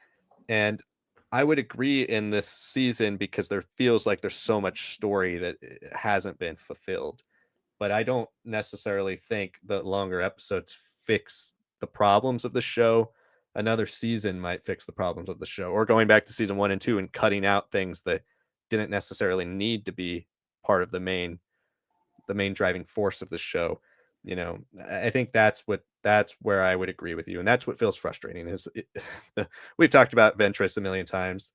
And I would agree in this season because there feels like there's so much story that hasn't been fulfilled. But I don't necessarily think the longer episodes fix the problems of the show. Another season might fix the problems of the show, or going back to season 1 and 2 and cutting out things that didn't necessarily need to be part of the main driving force of the show. I think that's where I would agree with you, and that's what feels frustrating. We've talked about Ventress a million times,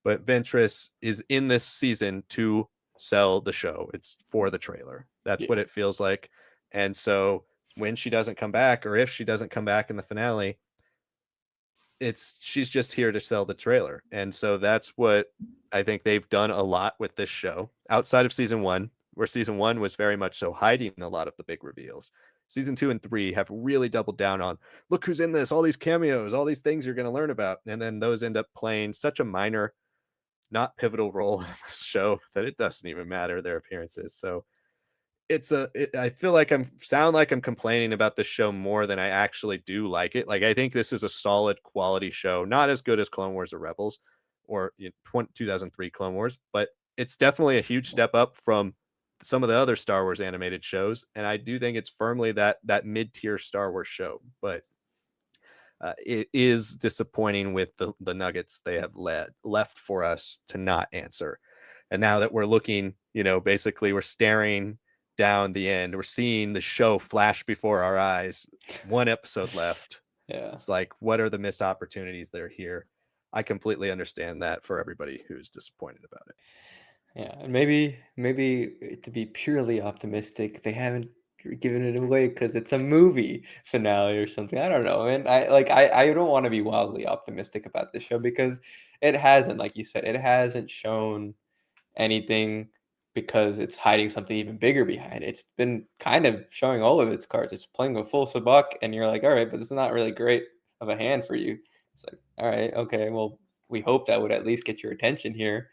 but Ventress is in this season to sell the show. It's for the trailer. That's what it feels like. And so when she doesn't come back, or if she doesn't come back in the finale, she's just here to sell the trailer. And so that's what I think they've done a lot with this show outside of season 1, where season 1 was very much so hiding a lot of the big reveals. Season 2 and 3 have really doubled down on, look who's in this, all these cameos, all these things you're going to learn about. And then those end up playing such a minor, not pivotal role in the show that it doesn't even matter, their appearances. So I feel like I'm complaining about the show more than I actually do like it. Like, I think this is a solid quality show, not as good as Clone Wars or Rebels or 2003 Clone Wars, but it's definitely a huge step up from some of the other Star Wars animated shows. And I do think it's firmly that mid-tier Star Wars show, but it is disappointing with the nuggets they have left for us to not answer. And now that we're looking, basically we're staring down the end, we're seeing the show flash before our eyes. One episode left. Yeah. It's like, what are the missed opportunities that are here? I completely understand that for everybody who's disappointed about it. Yeah, and maybe to be purely optimistic, they haven't given it away because it's a movie finale or something. I don't know, and I don't want to be wildly optimistic about this show because it hasn't, like you said, it hasn't shown anything because it's hiding something even bigger behind it. It's been kind of showing all of its cards. It's playing a full sabak, and you're like, all right, but it's not really great of a hand for you. It's like, all right, okay, well, we hope that would at least get your attention here.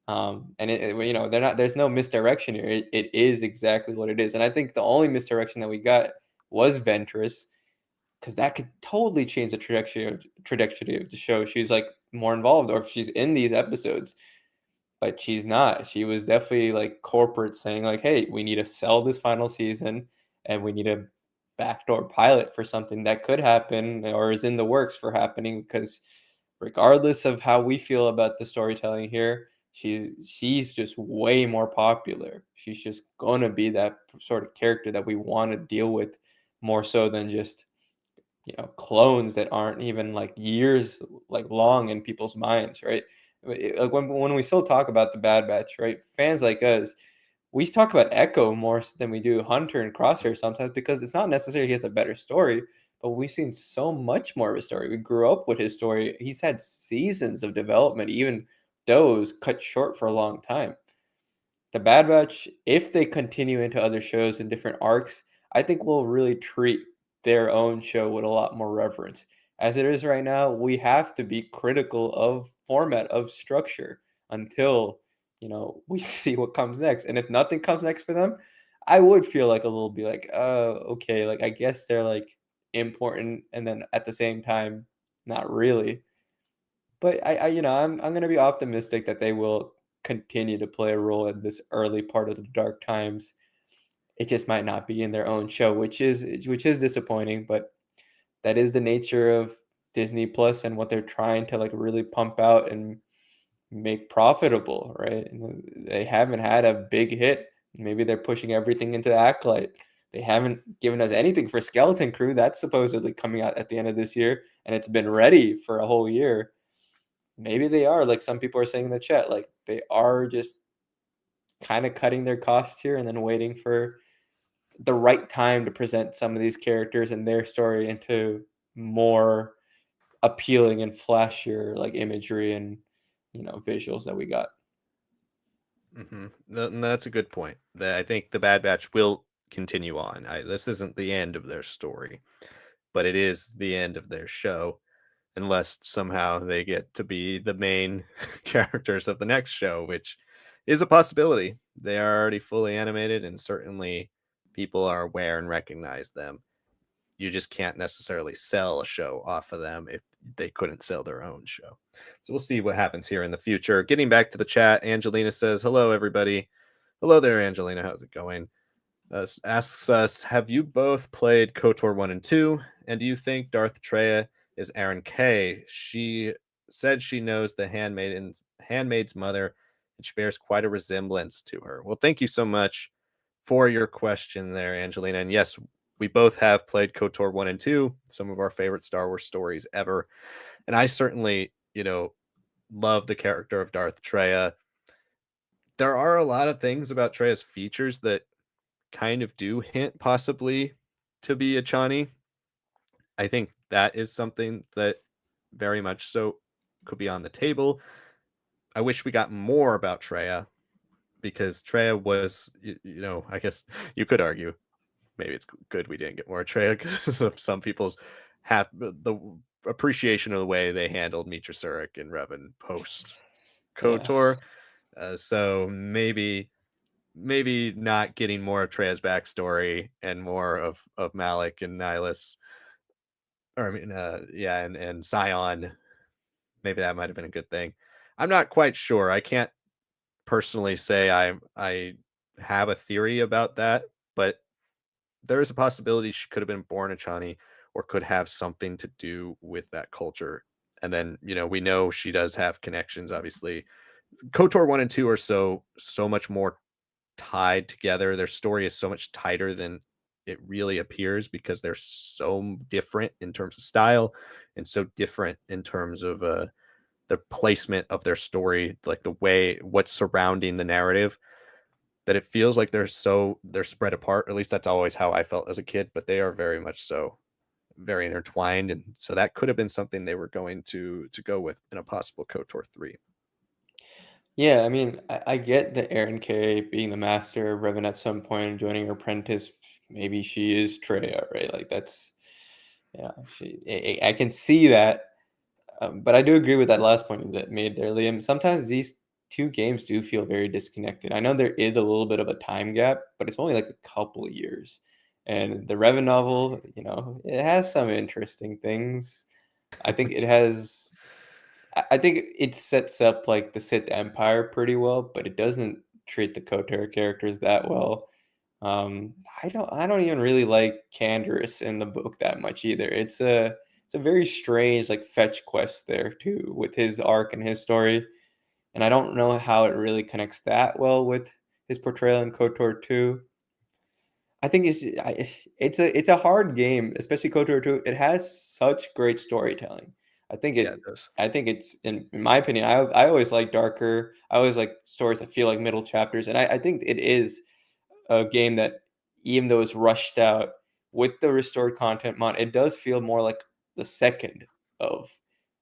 And there's no misdirection here. It is exactly what it is. And I think the only misdirection that we got was Ventress, because that could totally change the trajectory of the show. She's like more involved, or if she's in these episodes, but she's not. She was definitely like corporate saying like, hey, we need to sell this final season and we need a backdoor pilot for something that could happen or is in the works for happening, because regardless of how we feel about the storytelling here, she's just way more popular. She's just gonna be that sort of character that we want to deal with more so than just clones that aren't even like years like long in people's minds, right? Like when we still talk about the Bad Batch, right? Fans like us, we talk about Echo more than we do Hunter and Crosshair sometimes, because it's not necessarily he has a better story, but we've seen so much more of his story. We grew up with his story. He's had seasons of development, even those cut short for a long time. The Bad Batch, if they continue into other shows and different arcs, I think we'll really treat their own show with a lot more reverence. As it is right now, we have to be critical of format, of structure, until we see what comes next. And if nothing comes next for them, I would feel like a little bit like, okay, like I guess they're like important, and then at the same time, not really. But I'm gonna be optimistic that they will continue to play a role in this early part of the dark times. It just might not be in their own show, which is disappointing, but that is the nature of Disney Plus and what they're trying to like really pump out and make profitable, right? And they haven't had a big hit. Maybe they're pushing everything into Acolyte. They haven't given us anything for Skeleton Crew. That's supposedly coming out at the end of this year, and it's been ready for a whole year. Maybe they are, like some people are saying in the chat, like they are just kind of cutting their costs here and then waiting for the right time to present some of these characters and their story into more appealing and flashier like imagery and visuals that we got. Mm-hmm. That's a good point. I think the Bad Batch will continue on. This isn't the end of their story, but it is the end of their show, unless somehow they get to be the main characters of the next show, which is a possibility. They are already fully animated, and certainly people are aware and recognize them. You just can't necessarily sell a show off of them if they couldn't sell their own show. So we'll see what happens here in the future. Getting back to the chat, Angelina says, hello, everybody. Hello there, Angelina. How's it going? Asks us, have you both played KOTOR 1 and 2? And do you think Darth Treya is Aaron K? She said she knows the handmaid's mother, and she bears quite a resemblance to her. Well, thank you so much for your question there, Angelina. And yes, we both have played KOTOR 1 and 2, some of our favorite Star Wars stories ever. And I certainly, love the character of Darth Treya. There are a lot of things about Treya's features that kind of do hint possibly to be a Chani. I think that is something that very much so could be on the table. I wish we got more about Treya because Treya was, I guess you could argue maybe it's good we didn't get more Treya because of some people's have the appreciation of the way they handled Mitra Surik and Revan post Yeah. KOTOR. So maybe not getting more of Treya's backstory and more of Malik and Nihilus, or I mean, yeah, and Scion. Maybe that might have been a good thing. I'm not quite sure. I can't personally say I have a theory about that, but there is a possibility she could have been born a Chani or could have something to do with that culture. And then, we know she does have connections, obviously. KOTOR 1 and 2 are so much more tied together. Their story is so much tighter than it really appears because they're so different in terms of style and so different in terms of the placement of their story, like the way what's surrounding the narrative, that it feels like they're spread apart. At least that's always how I felt as a kid, but they are very much so very intertwined. And so that could have been something they were going to go with in a possible KOTOR 3. Yeah, I mean, I get that Aaron K being the master of Revan at some point and joining her apprentice. Maybe she is Treya, right? Like that's, yeah, I can see that. But I do agree with that last point that made there, Liam. Sometimes these two games do feel very disconnected. I know there is a little bit of a time gap, but it's only like a couple of years. And the Revan novel, it has some interesting things. I think it has. I think it sets up like the Sith Empire pretty well, but it doesn't treat the KOTOR characters that well. I don't even really like Canderous in the book that much either. It's a very strange like fetch quest there too with his arc and his story, and I don't know how it really connects that well with his portrayal in KOTOR 2. I think it's a hard game, especially KOTOR 2. It has such great storytelling. I think Yeah, it it does. I think it's in my opinion, I always like darker. I always like stories that feel like middle chapters, and I think it is a game that, even though it's rushed out with the restored content mod, it does feel more like the second of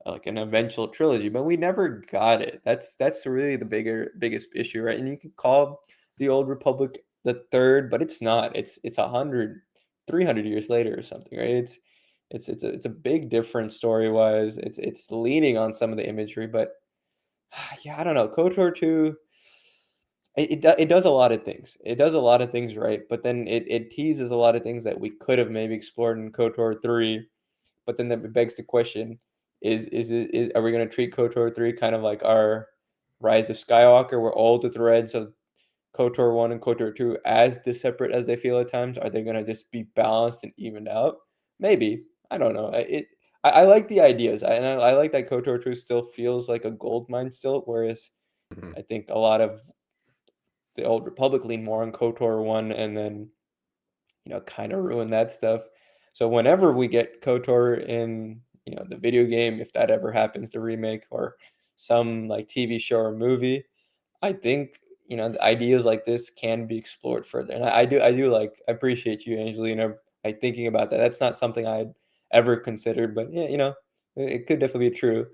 like an eventual trilogy, but we never got it. That's really the biggest issue, right? And you could call the Old Republic the third, but it's not. It's 300 years later or something, right? It's a big difference story wise. It's leaning on some of the imagery, but yeah, I don't know. KOTOR 2, it does a lot of things. It does a lot of things right, but then it teases a lot of things that we could have maybe explored in KOTOR 3. But then that begs the question: are we going to treat KOTOR 3 kind of like our Rise of Skywalker, where all the threads of KOTOR 1 and KOTOR 2, as separate as they feel at times, are they going to just be balanced and evened out? Maybe. I don't know. I like the ideas, and I like that KOTOR 2 still feels like a gold mine still, whereas Mhm. I think a lot of the Old Republic leaned more on KOTOR 1 and then, kind of ruin that stuff. So whenever we get KOTOR in, the video game, if that ever happens to remake or some like TV show or movie, I think, the ideas like this can be explored further. And I do like, I appreciate you, Angelina, like thinking about that. That's not something I'd ever considered, but yeah, it could definitely be true.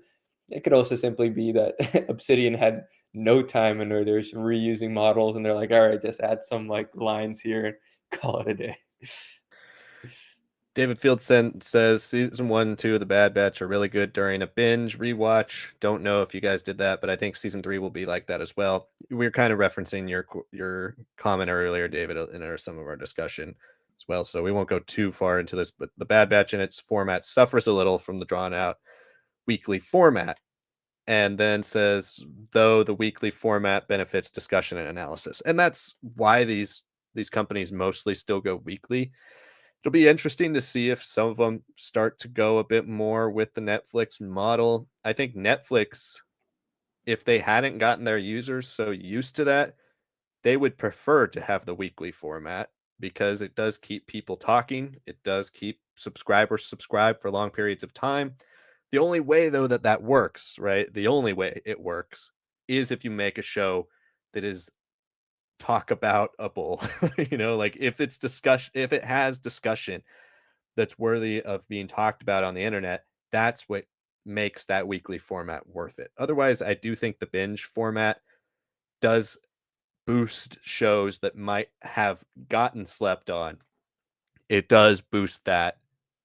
It could also simply be that Obsidian had no time and they're just reusing models and they're like, all right, just add some like lines here and call it a day. David Fieldson says season 1 and 2 of the Bad Batch are really good during a binge rewatch. Don't know if you guys did that, but I think season 3 will be like that as well. We are kind of referencing your comment earlier, David, in some of our discussion as well. So we won't go too far into this, but the Bad Batch in its format suffers a little from the drawn out weekly format, and then says though the weekly format benefits discussion and analysis, and that's why these these companies mostly still go weekly. It'll be interesting to see if some of them start to go a bit more with the Netflix model. I think Netflix, if they hadn't gotten their users so used to that, they would prefer to have the weekly format because it does keep people talking. It does keep subscribers subscribed for long periods of time. The only way, though, that that works, right? The only way it works is if you make a show that is talk about a bull. Like if it's discussion, if it has discussion that's worthy of being talked about on the internet, that's what makes that weekly format worth it. Otherwise, I do think the binge format does boost shows that might have gotten slept on. It does boost that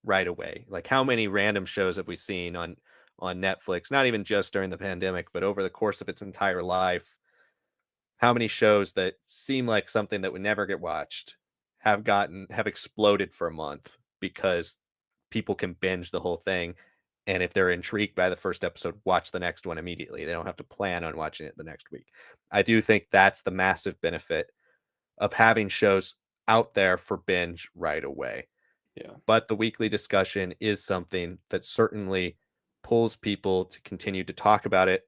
right away. Like how many random shows have we seen on Netflix, not even just during the pandemic, but over the course of its entire life? How many shows that seem like something that would never get watched have exploded for a month because people can binge the whole thing, and if they're intrigued by the first episode, watch the next one immediately. They don't have to plan on watching it the next week. I do think that's the massive benefit of having shows out there for binge right away. Yeah. But the weekly discussion is something that certainly pulls people to continue to talk about it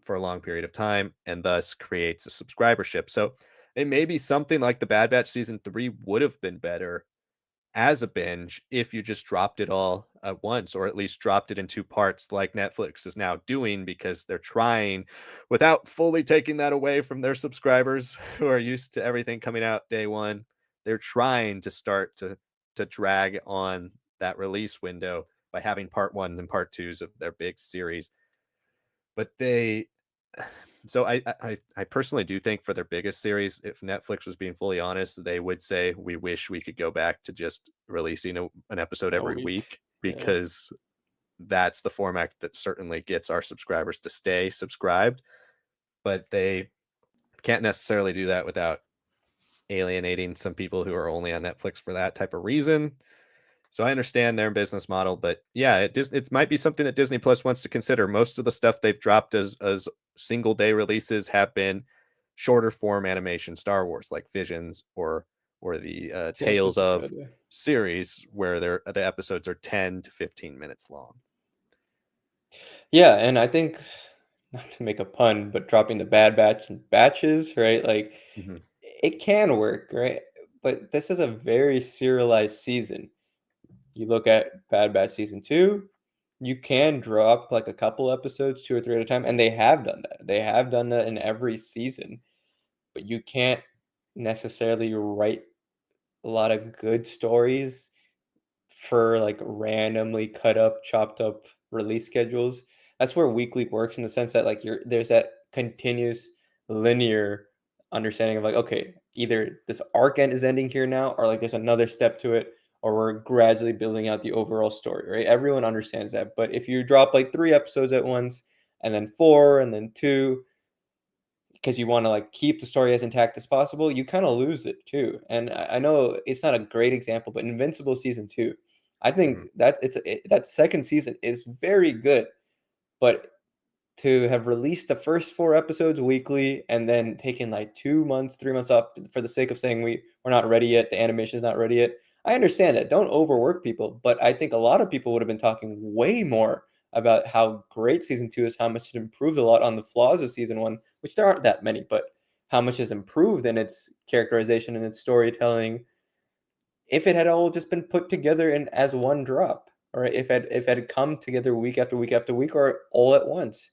for a long period of time and thus creates a subscribership. So it may be something like the Bad Batch season 3 would have been better as a binge if you just dropped it all at once, or at least dropped it in two parts like Netflix is now doing, because they're trying, without fully taking that away from their subscribers who are used to everything coming out day one. They're trying to start to drag on that release window by having part one and part twos of their big series. But they so I personally do think for their biggest series, if Netflix was being fully honest, they would say we wish we could go back to just releasing an episode A every week. week, Yeah. because that's the format that certainly gets our subscribers to stay subscribed. But they can't necessarily do that without alienating some people who are only on Netflix for that type of reason. So I understand their business model, but yeah, it might be something that Disney Plus wants to consider. Most of the stuff they've dropped as single day releases have been shorter form animation, Star Wars, like Visions or the Yes, Tales this is of good. Yeah. series, where the episodes are 10 to 15 minutes long. Yeah, and I think, not to make a pun, but dropping the Bad Batch in batches, right? Like, Mhm. it can work, right? But this is a very serialized season. You look at Bad Batch season 2, you can drop like a couple episodes, 2 or 3 at a time, and they have done that. They have done that in every season, but you can't necessarily write a lot of good stories for like randomly cut up, chopped up release schedules. That's where weekly works in the sense that like there's that continuous linear understanding of like, okay, either this arc end is ending here now, or like there's another step to it, or we're gradually building out the overall story, right? Everyone understands that. But if you drop like 3 episodes at once and then four and then two, because you want to like keep the story as intact as possible, you kind of lose it too. And I know it's not a great example, but Invincible season 2, I think Mhm. that that second season is very good, but to have released the first 4 episodes weekly and then taken like 2 months, 3 months off for the sake of saying we're not ready yet, the animation is not ready yet. I understand that. Don't overwork people, but I think a lot of people would have been talking way more about how great season 2 is, how much it improved a lot on the flaws of season 1, which there aren't that many, but how much has improved in its characterization and its storytelling if it had all just been put together in as one drop, or if it had come together week after week after week, or all at once.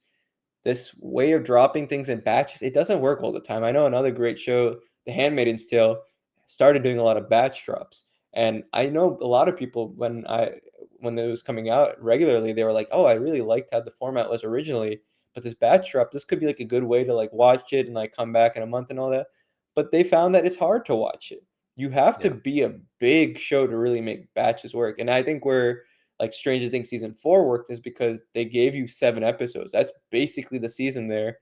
This way of dropping things in batches, it doesn't work all the time. I know another great show, The Handmaid's Tale, started doing a lot of batch drops. And I know a lot of people when it was coming out regularly, they were like, "Oh, I really liked how the format was originally, but this batch drop, this could be like a good way to like watch it and like come back in a month and all that." But they found that it's hard to watch it. You have to Yeah. be a big show to really make batches work. And I think where like Stranger Things season 4 worked is because they gave you 7 episodes. That's basically the season there.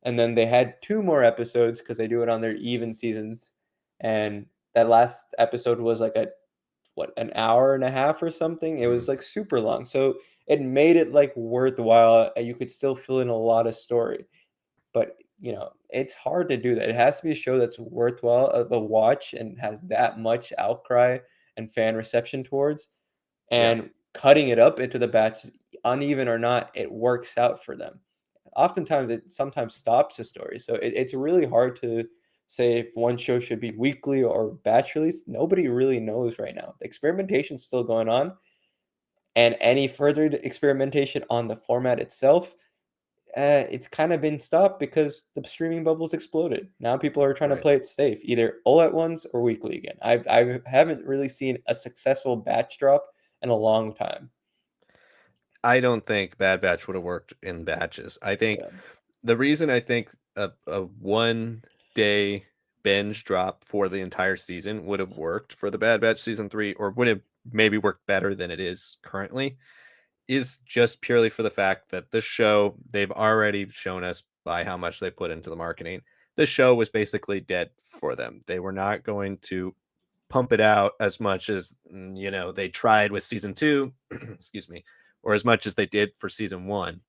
And then they had 2 more episodes because they do it on their even seasons. And that last episode was like an hour and a half or something. It Mhm. was like super long. So it made it like worthwhile. And you could still fill in a lot of story. But it's hard to do that. It has to be a show that's worthwhile of a watch and has that much outcry and fan reception towards. Yeah. And cutting it up into the batches, uneven or not, it works out for them. Oftentimes, it sometimes stops the story. So it's really hard to say if one show should be weekly or batch release. Nobody really knows right now. The experimentation's still going on, and any further experimentation on the format itself, it's kind of been stopped because the streaming bubbles exploded. Now people are trying to Right. play it safe, either all at once or weekly again. I haven't really seen a successful batch drop in a long time. I don't think Bad Batch would have worked in batches. I think Yeah. the reason I think a 1 day binge drop for the entire season would have worked for the Bad Batch season 3, or would have maybe worked better than it is currently, is just purely for the fact that this show, they've already shown us by how much they put into the marketing. This show was basically dead for them. They were not going to pump it out as much as they tried with season 2, excuse me, or as much as they did for season 1.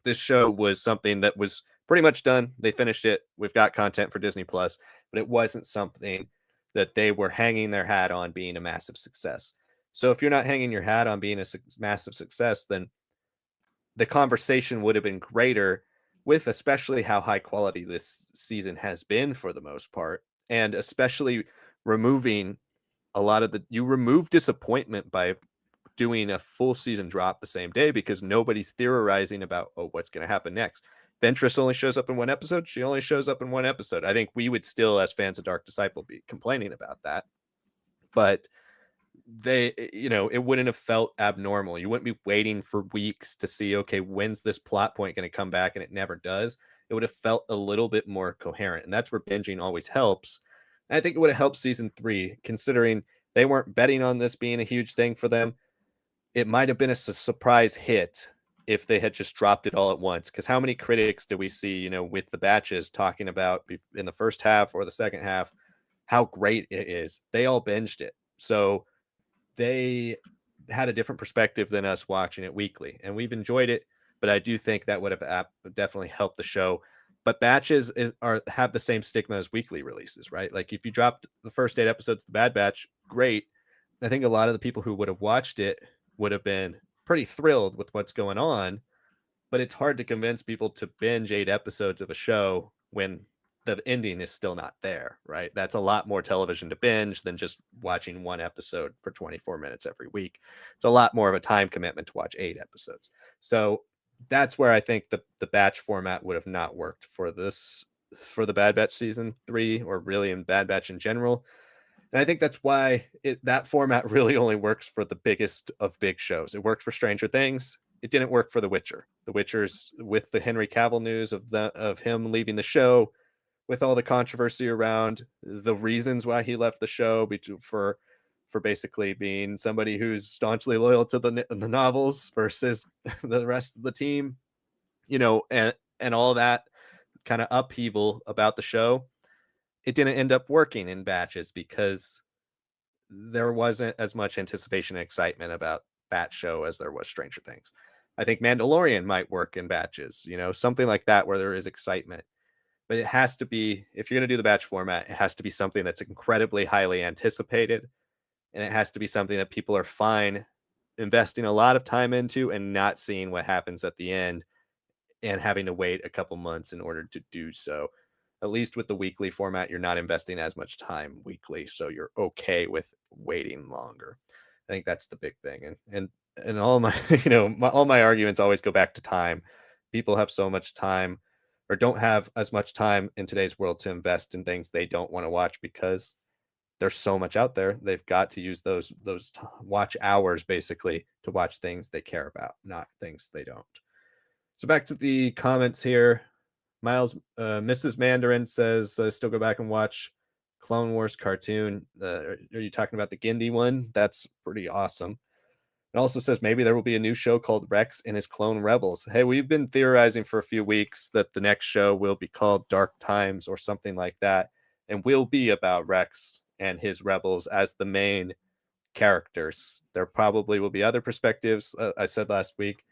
This show was something that was pretty much done. They finished it. We've got content for Disney Plus, but it wasn't something that they were hanging their hat on being a massive success. So if you're not hanging your hat on being a massive success, then the conversation would have been greater, with especially how high quality this season has been for the most part, and especially removing you remove disappointment by doing a full season drop the same day, because nobody's theorizing about, oh, what's going to happen next. Ventress only shows up in one episode. She only shows up in one episode. I think we would still, as fans of Dark Disciple, be complaining about that. But it wouldn't have felt abnormal. You wouldn't be waiting for weeks to see, okay, when's this plot point going to come back? And it never does. It would have felt a little bit more coherent. And that's where binging always helps. And I think it would have helped season 3, considering they weren't betting on this being a huge thing for them. It might have been a surprise hit if they had just dropped it all at once. Because how many critics do we see, with the batches talking about in the first half or the second half, how great it is? They all binged it. So they had a different perspective than us watching it weekly, and we've enjoyed it. But I do think that would have definitely helped the show. But batches have the same stigma as weekly releases, right? Like if you dropped the first 8 episodes of the Bad Batch, great. I think a lot of the people who would have watched it would have been pretty thrilled with what's going on, but it's hard to convince people to binge 8 episodes of a show when the ending is still not there, right? That's a lot more television to binge than just watching one episode for 24 minutes every week. It's a lot more of a time commitment to watch 8 episodes. So that's where I think the batch format would have not worked for the Bad Batch season 3, or really in Bad Batch in general. And I think that's why that format really only works for the biggest of big shows. It worked for Stranger Things. It didn't work for The Witcher. The Witcher's, with the Henry Cavill news of him leaving the show, with all the controversy around the reasons why he left the show, for basically being somebody who's staunchly loyal to the novels versus the rest of the team, and all that kind of upheaval about the show. It didn't end up working in batches because there wasn't as much anticipation and excitement about that show as there was Stranger Things. I think Mandalorian might work in batches, something like that where there is excitement. But it has to be, if you're going to do the batch format, it has to be something that's incredibly highly anticipated. And it has to be something that people are fine investing a lot of time into and not seeing what happens at the end and having to wait a couple months in order to do so. At least with the weekly format, you're not investing as much time weekly, so you're okay with waiting longer. I think that's the big thing. And all my all my arguments always go back to time. People have so much time, or don't have as much time in today's world to invest in things they don't want to watch, because there's so much out there. They've got to use those watch hours basically to watch things they care about, not things they don't. So back to the comments here. Miles, Mrs. Mandarin says, still go back and watch Clone Wars cartoon. Are you talking about the Gindi one? That's pretty awesome. It also says maybe there will be a new show called Rex and his Clone Rebels. Hey, we've been theorizing for a few weeks that the next show will be called Dark Times or something like that, and will be about Rex and his rebels as the main characters. There probably will be other perspectives. I said last week,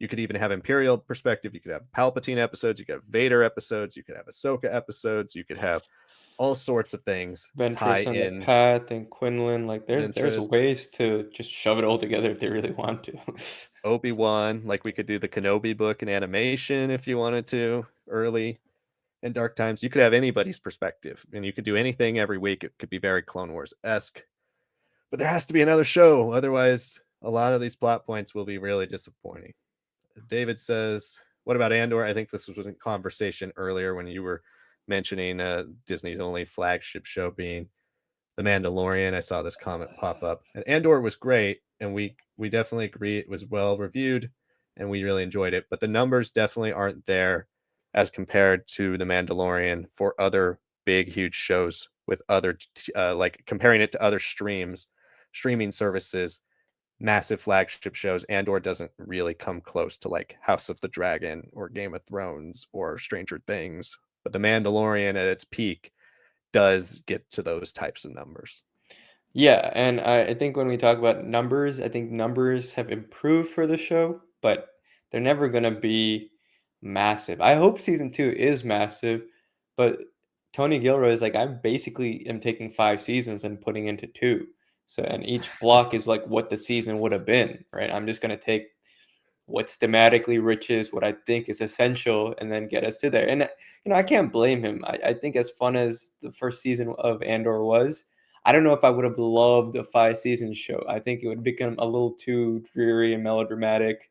You could even have Imperial perspective. You could have Palpatine episodes. You could have Vader episodes. You could have Ahsoka episodes. You could have all sorts of things tie Ventress on the in. path and Quinlan, like there's Ventress, ways to just shove it all together if they really want to. Obi-Wan, like we could do the Kenobi book in animation if you wanted to early in Dark Times. You could have anybody's perspective, and you could do anything every week. It could be very Clone Wars-esque. But there has to be another show. Otherwise, a lot of these plot points will be really disappointing. David says, what about Andor? I think this was in conversation earlier when you were mentioning Disney's only flagship show being The Mandalorian. I saw this comment pop up. And Andor was great, and we definitely agree it was well reviewed, and we really enjoyed it. But the numbers definitely aren't there as compared to The Mandalorian for other big, huge shows with other, like comparing it to other streaming services, massive flagship shows. Andor doesn't really come close to like House of the Dragon or Game of Thrones or Stranger Things. But The Mandalorian at its peak does get to those types of numbers. Yeah, and I think when we talk about numbers, I think numbers have improved for the show, but they're never going to be massive. I hope season 2 is massive, but Tony Gilroy is like, I basically am taking 5 seasons and putting into 2. So, and each block is like what the season would have been, right? I'm just going to take what's thematically rich is, what I think is essential, and then get us to there. And I can't blame him. I think as fun as the first season of Andor was, I don't know if I would have loved a 5-season show. I think it would become a little too dreary and melodramatic.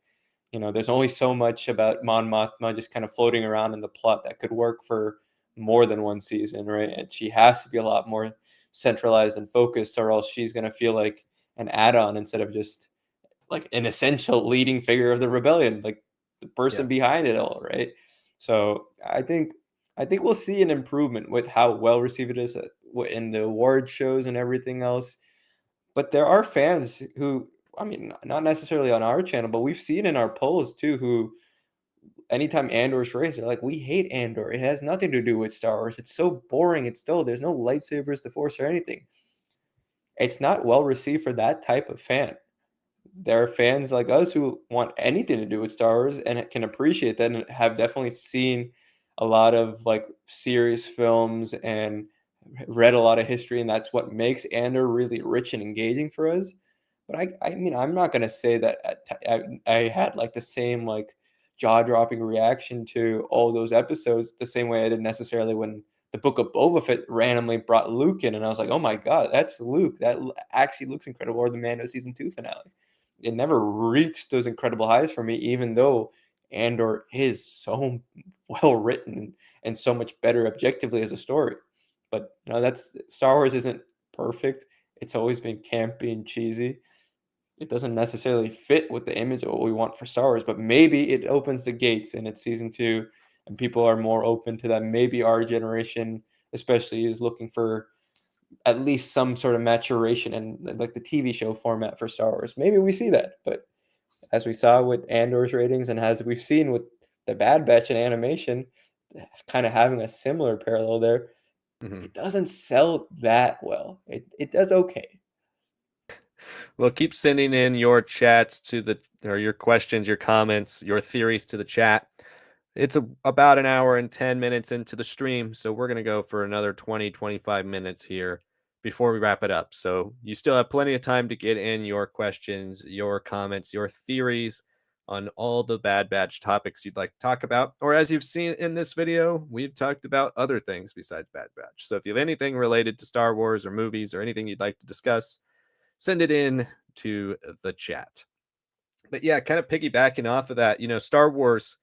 There's only so much about Mon Mothma just kind of floating around in the plot that could work for more than one season, right? And she has to be a lot more centralized and focused, or else she's going to feel like an add-on instead of just like an essential leading figure of the rebellion, like the person behind it all, right? So I think we'll see an improvement with how well received it is in the award shows and everything else. But there are fans who, I mean, not necessarily on our channel, but we've seen in our polls too, who anytime Andor's raised, they're like, we hate Andor. It has nothing to do with Star Wars. It's so boring. It's dull. There's no lightsabers, the Force, or anything. It's not well received for that type of fan. There are fans like us who want anything to do with Star Wars and can appreciate that and have definitely seen a lot of like serious films and read a lot of history, and that's what makes Andor really rich and engaging for us. But I mean, I'm not gonna say that I had like the same like jaw-dropping reaction to all those episodes the same way I did necessarily when the Book of Boba Fett randomly brought Luke in, and I was like, oh my god, that's Luke. That actually looks incredible. Or the Mando season 2 finale. It never reached those incredible highs for me, even though Andor is so well written and so much better objectively as a story. But that's Star Wars isn't perfect. It's always been campy and cheesy. It doesn't necessarily fit with the image of what we want for Star Wars, but maybe it opens the gates in its season 2 and people are more open to that. Maybe our generation especially is looking for at least some sort of maturation and like the TV show format for Star Wars. Maybe we see that, but as we saw with Andor's ratings and as we've seen with the Bad Batch and animation, kind of having a similar parallel there, it doesn't sell that well. It does okay. Well, keep sending in your chats or your questions, your comments, your theories to the chat. It's about an hour and 10 minutes into the stream, so we're going to go for another 20, 25 minutes here before we wrap it up. So you still have plenty of time to get in your questions, your comments, your theories on all the Bad Batch topics you'd like to talk about. Or as you've seen in this video, we've talked about other things besides Bad Batch. So if you have anything related to Star Wars or movies or anything you'd like to discuss, send it in to the chat. But yeah, kind of piggybacking off of that, Star Wars,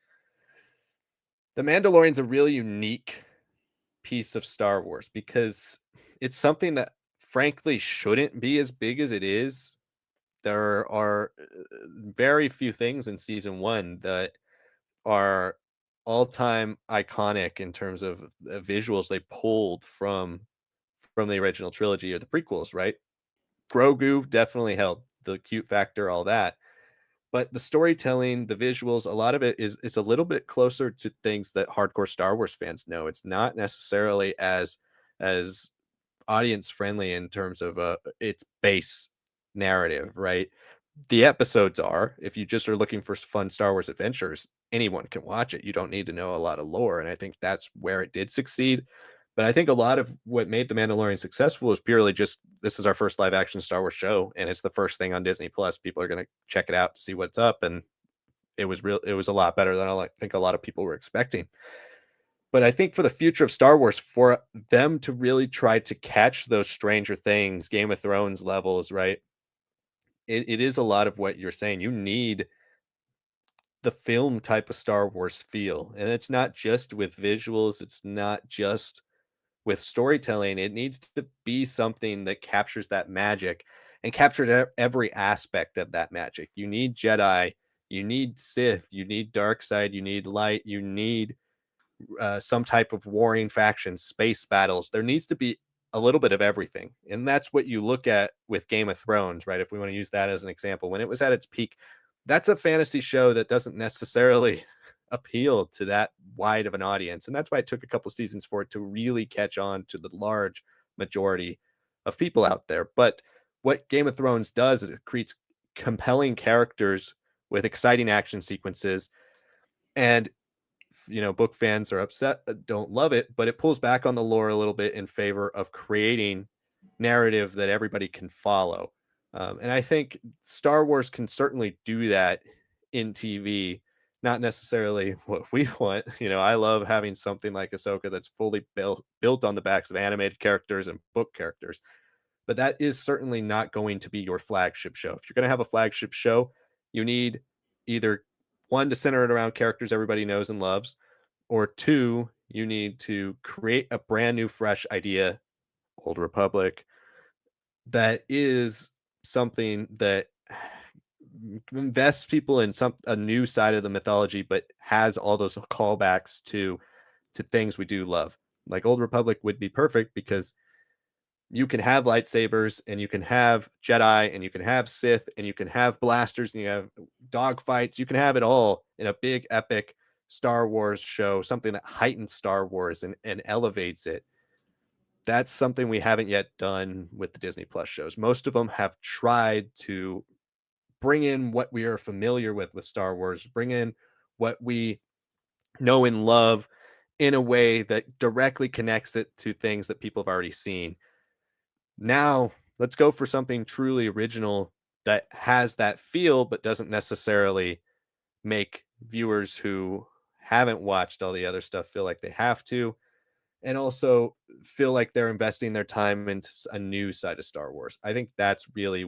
The Mandalorian's a really unique piece of Star Wars because it's something that frankly shouldn't be as big as it is. There are very few things in season 1 that are all-time iconic in terms of visuals they pulled from the original trilogy or the prequels, right? Grogu definitely helped, the cute factor, all that. But the storytelling, the visuals, a lot of it is a little bit closer to things that hardcore Star Wars fans know. It's not necessarily as audience friendly in terms of its base narrative, right? the episodes are. If you just are looking for fun Star Wars adventures, anyone can watch it. You don't need to know a lot of lore, and I think that's where it did succeed. But I think a lot of what made The Mandalorian successful is purely just this is our first live action Star Wars show, and it's the first thing on Disney Plus. People are going to check it out to see what's up, and it was real. It was a lot better than I think a lot of people were expecting. But I think for the future of Star Wars, for them to really try to catch those Stranger Things, Game of Thrones levels, right? It is a lot of what you're saying. You need the film type of Star Wars feel. And it's not just with visuals, it's not just with storytelling. It needs to be something that captures that magic and captured every aspect of that magic. You need Jedi, you need Sith, you need dark side, you need light, you need some type of warring faction, space battles. There needs to be a little bit of everything. And that's what you look at with Game of Thrones, right? If we want to use that as an example, when it was at its peak, that's a fantasy show that doesn't necessarily appeal to that wide of an audience. And that's why it took a couple seasons for it to really catch on to the large majority of people out there. But what Game of Thrones does is it creates compelling characters with exciting action sequences. And book fans are upset, don't love it, but it pulls back on the lore a little bit in favor of creating narrative that everybody can follow. And I think Star Wars can certainly do that in TV, not necessarily what we want. I love having something like Ahsoka that's fully built on the backs of animated characters and book characters. But that is certainly not going to be your flagship show. If you're going to have a flagship show, you need either one to center it around characters everybody knows and loves, or two, you need to create a brand new, fresh idea, Old Republic, that is something that invests people in a new side of the mythology, but has all those callbacks to things we do love. Like Old Republic would be perfect because you can have lightsabers and you can have Jedi and you can have Sith and you can have blasters and you have dog fights. You can have it all in a big epic Star Wars show, something that heightens Star Wars and elevates it. That's something we haven't yet done with the Disney Plus shows. Most of them have tried to bring in what we are familiar with Star Wars, bring in what we know and love in a way that directly connects it to things that people have already seen. Now, let's go for something truly original that has that feel, but doesn't necessarily make viewers who haven't watched all the other stuff feel like they have to, and also feel like they're investing their time into a new side of Star Wars. I think that's really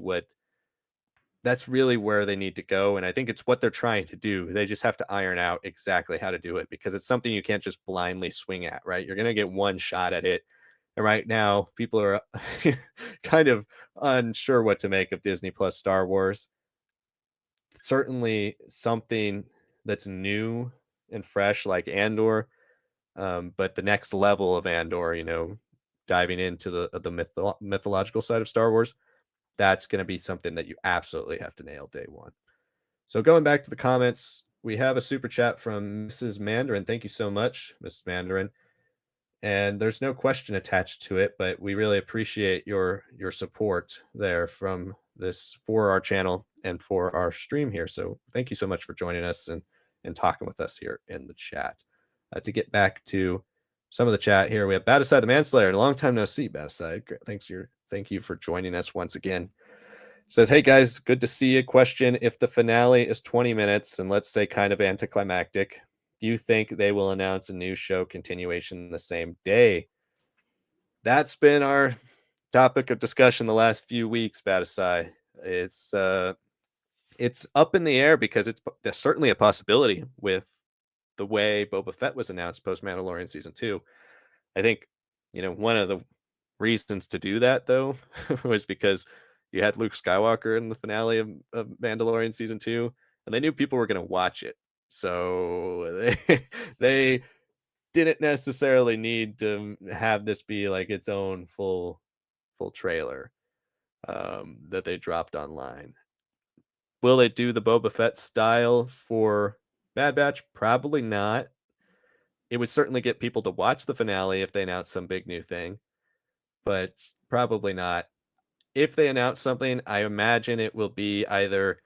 where they need to go. And I think it's what they're trying to do. They just have to iron out exactly how to do it because it's something you can't just blindly swing at, right? You're going to get one shot at it. And right now, people are kind of unsure what to make of Disney Plus Star Wars. Certainly something that's new and fresh, like Andor, but the next level of Andor, diving into the mythological side of Star Wars, that's going to be something that you absolutely have to nail day one. So going back to the comments, we have a super chat from Mrs. Mandarin. Thank you so much, Mrs. Mandarin. And there's no question attached to it, but we really appreciate your support there from this for our channel and for our stream here. So thank you so much for joining us and talking with us here in the chat. To get back to some of the chat here, we have Bataside the Manslayer. Long time no see, Bataside. Thank you for joining us once again. Says, hey guys, good to see you. Question: if the finale is 20 minutes and let's say kind of anticlimactic, do you think they will announce a new show continuation the same day? That's been our topic of discussion the last few weeks, Batasai. It's up in the air because there's certainly a possibility with the way Boba Fett was announced post Mandalorian season 2. I think, one of the reasons to do that though was because you had Luke Skywalker in the finale of Mandalorian season 2, and they knew people were going to watch it. So they didn't necessarily need to have this be like its own full trailer that they dropped online. Will they do the Boba Fett style for Bad Batch? Probably not. It would certainly get people to watch the finale if they announced some big new thing, but probably not. if they announce something, I imagine it will be either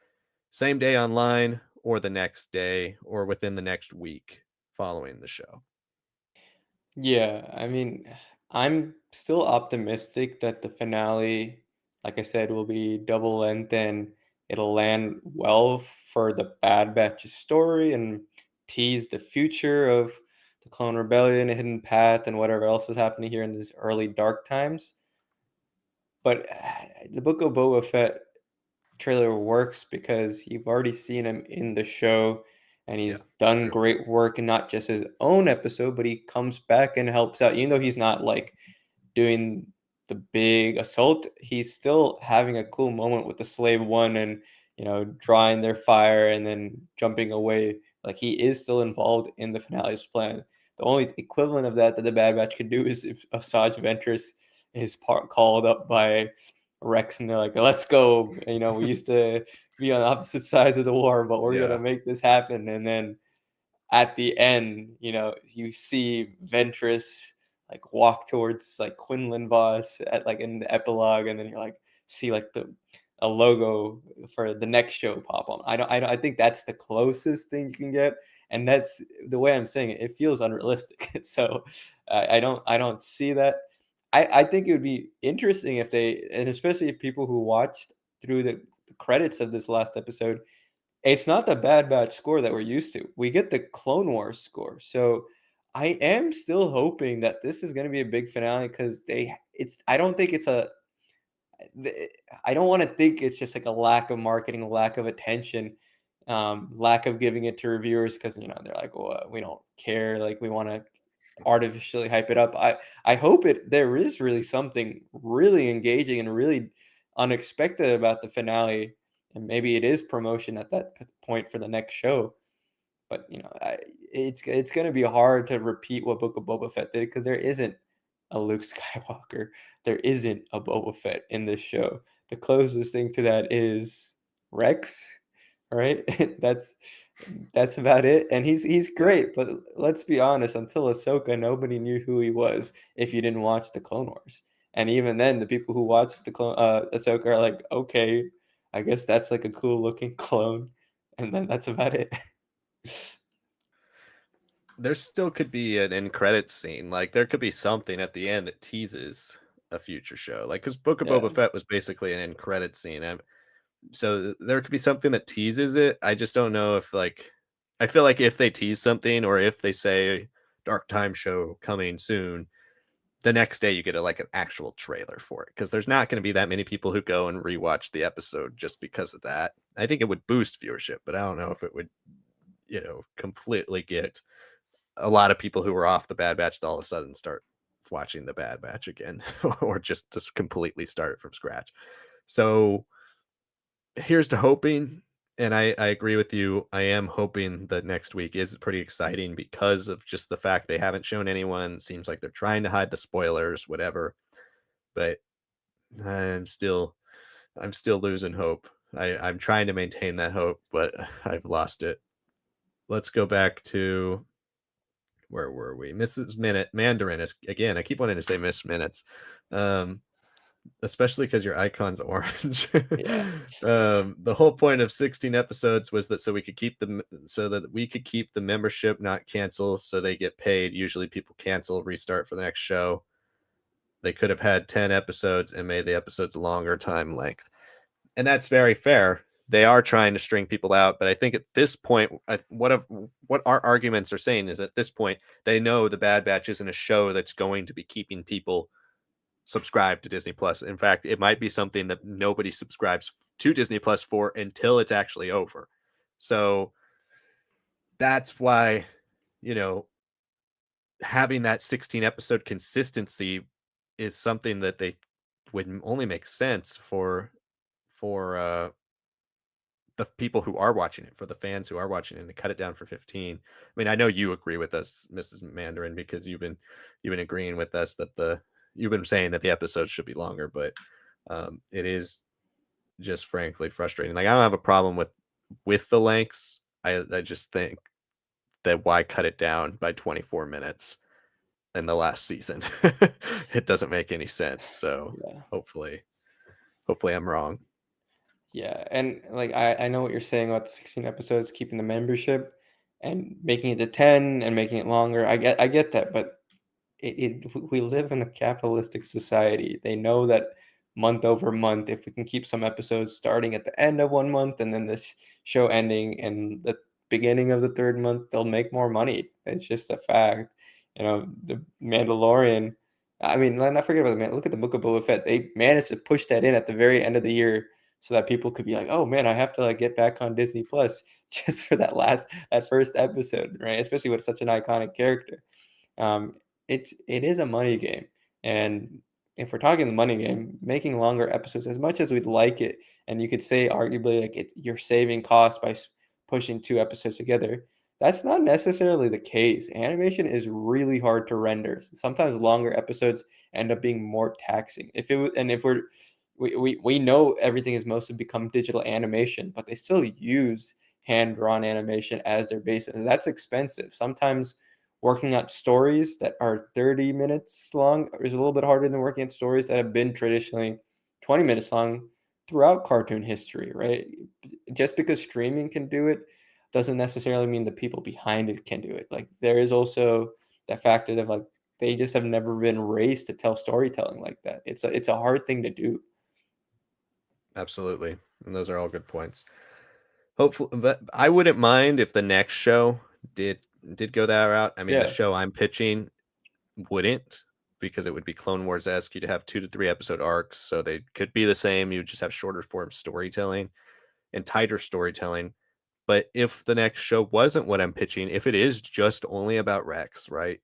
same day online or the next day or within the next week following the show. Yeah, I mean, I'm still optimistic that the finale, like I said, will be double length and it'll land well for the Bad Batch's story and tease the future of the Clone Rebellion, Hidden Path, and whatever else is happening here in these early dark times. But the Book of Boba Fett trailer works because you've already seen him in the show and Yeah. he's done great work, and not just his own episode, but he comes back and helps out. Even though he's not like doing the big assault, he's still having a cool moment with the Slave One and, drawing their fire and then jumping away. Like, he is still involved in the finale's plan. The only equivalent of that the Bad Batch could do is if Asajj Ventress is called up by Rex and they're like, let's go. We used to be on opposite sides of the war, but we're Yeah. gonna make this happen. And then at the end, you see Ventress like walk towards like Quinlan Voss at like in the epilogue, and then you're like see like a logo for the next show pop on. I think that's the closest thing you can get, and that's the way I'm saying it. It feels unrealistic, so I don't see that. I think it would be interesting if they, and especially if people who watched through the credits of this last episode, it's not the Bad Batch score that we're used to. We get the Clone Wars score. So I am still hoping that this is going to be a big finale because I don't think it's I don't want to think it's just like a lack of marketing, lack of attention, lack of giving it to reviewers because they're like, well, we don't care, like we want to artificially hype it up. I hope there is really something really engaging and really unexpected about the finale, and maybe it is promotion at that point for the next show. But it's going to be hard to repeat what Book of Boba Fett did because there isn't a Luke Skywalker, there isn't a Boba Fett in this show. The closest thing to that is Rex, right? that's about it, and he's Yeah. great. But let's be honest, until Ahsoka, nobody knew who he was if you didn't watch the Clone Wars. And even then, the people who watched the Ahsoka are like, okay, I guess that's like a cool looking clone, and then that's about it. There still could be an end credit scene. Like there could be something at the end that teases a future show. Like because Book of Yeah, Boba Fett was basically an end credit scene. So there could be something that teases it. I just don't know if like I feel like if they tease something or if they say dark time show coming soon, the next day you get like an actual trailer for it because there's not going to be that many people who go and rewatch the episode just because of that. I think it would boost viewership, but I don't know if it would, completely get a lot of people who were off the Bad Batch to all of a sudden start watching the Bad Batch again or just completely start it from scratch. So here's to hoping. And I agree with you. I am hoping that next week is pretty exciting because of just the fact they haven't shown anyone. Seems like they're trying to hide the spoilers, whatever. But I'm still I'm still losing hope. I'm trying to maintain that hope, but I've lost it. Let's go back to where were we? Mrs. Minute Mandarin is again. I keep wanting to say Miss Minutes. Um, especially because your icon's orange. yeah, The whole point of 16 episodes was that so that we could keep the membership, not cancel, so they get paid. Usually people cancel, restart for the next show. They could have had 10 episodes and made the episodes longer time length. And that's very fair. They are trying to string people out, but I think at this point, what our arguments are saying is at this point, they know the Bad Batch isn't a show that's going to be keeping people subscribe to Disney Plus. In fact, it might be something that nobody subscribes to Disney Plus for until it's actually over. So that's why, you know, having that 16 episode consistency is something that they would only make sense for the people who are watching it, for the fans who are watching it, and to cut it down for 15. I mean, I know you agree with us, Mrs. Mandarin, because you've been agreeing with us that you've been saying that the episodes should be longer, but it is just frankly frustrating. Like I don't have a problem with the lengths. I just think that why cut it down by 24 minutes in the last season? It doesn't make any sense. So yeah. hopefully Hopefully I'm wrong. Yeah, and like I know what you're saying about the 16 episodes, keeping the membership and making it to 10 and making it longer. I get that, but we live in a capitalistic society. They know that month over month, if we can keep some episodes starting at the end of one month and then this show ending in the beginning of the third month, they'll make more money. It's just a fact. The Mandalorian. I mean, let's not forget about the man. Look at the Book of Boba Fett. They managed to push that in at the very end of the year so that people could be like, "Oh man, I have to like get back on Disney Plus just for that first episode, right?" Especially with such an iconic character. Um, it is a money game, and if we're talking the money game, making longer episodes as much as we'd like it, and you could say arguably like you're saving costs by pushing two episodes together. That's not necessarily the case. Animation is really hard to render. Sometimes longer episodes end up being more taxing. If we know everything has mostly become digital animation, but they still use hand drawn animation as their basis. And that's expensive. Sometimes working out stories that are 30 minutes long is a little bit harder than working at stories that have been traditionally 20 minutes long throughout cartoon history, right? Just because streaming can do it doesn't necessarily mean the people behind it can do it. Like there is also that factor of like they just have never been raised to tell storytelling like that. It's a hard thing to do. Absolutely. And those are all good points. Hopefully, but I wouldn't mind if the next show did go that route. I mean, the Yeah. show I'm pitching wouldn't, because it would be Clone Wars-esque. You'd have 2 to 3 episode arcs, so they could be the same. You would just have shorter form storytelling and tighter storytelling. But if the next show wasn't what I'm pitching, if it is just only about Rex, right?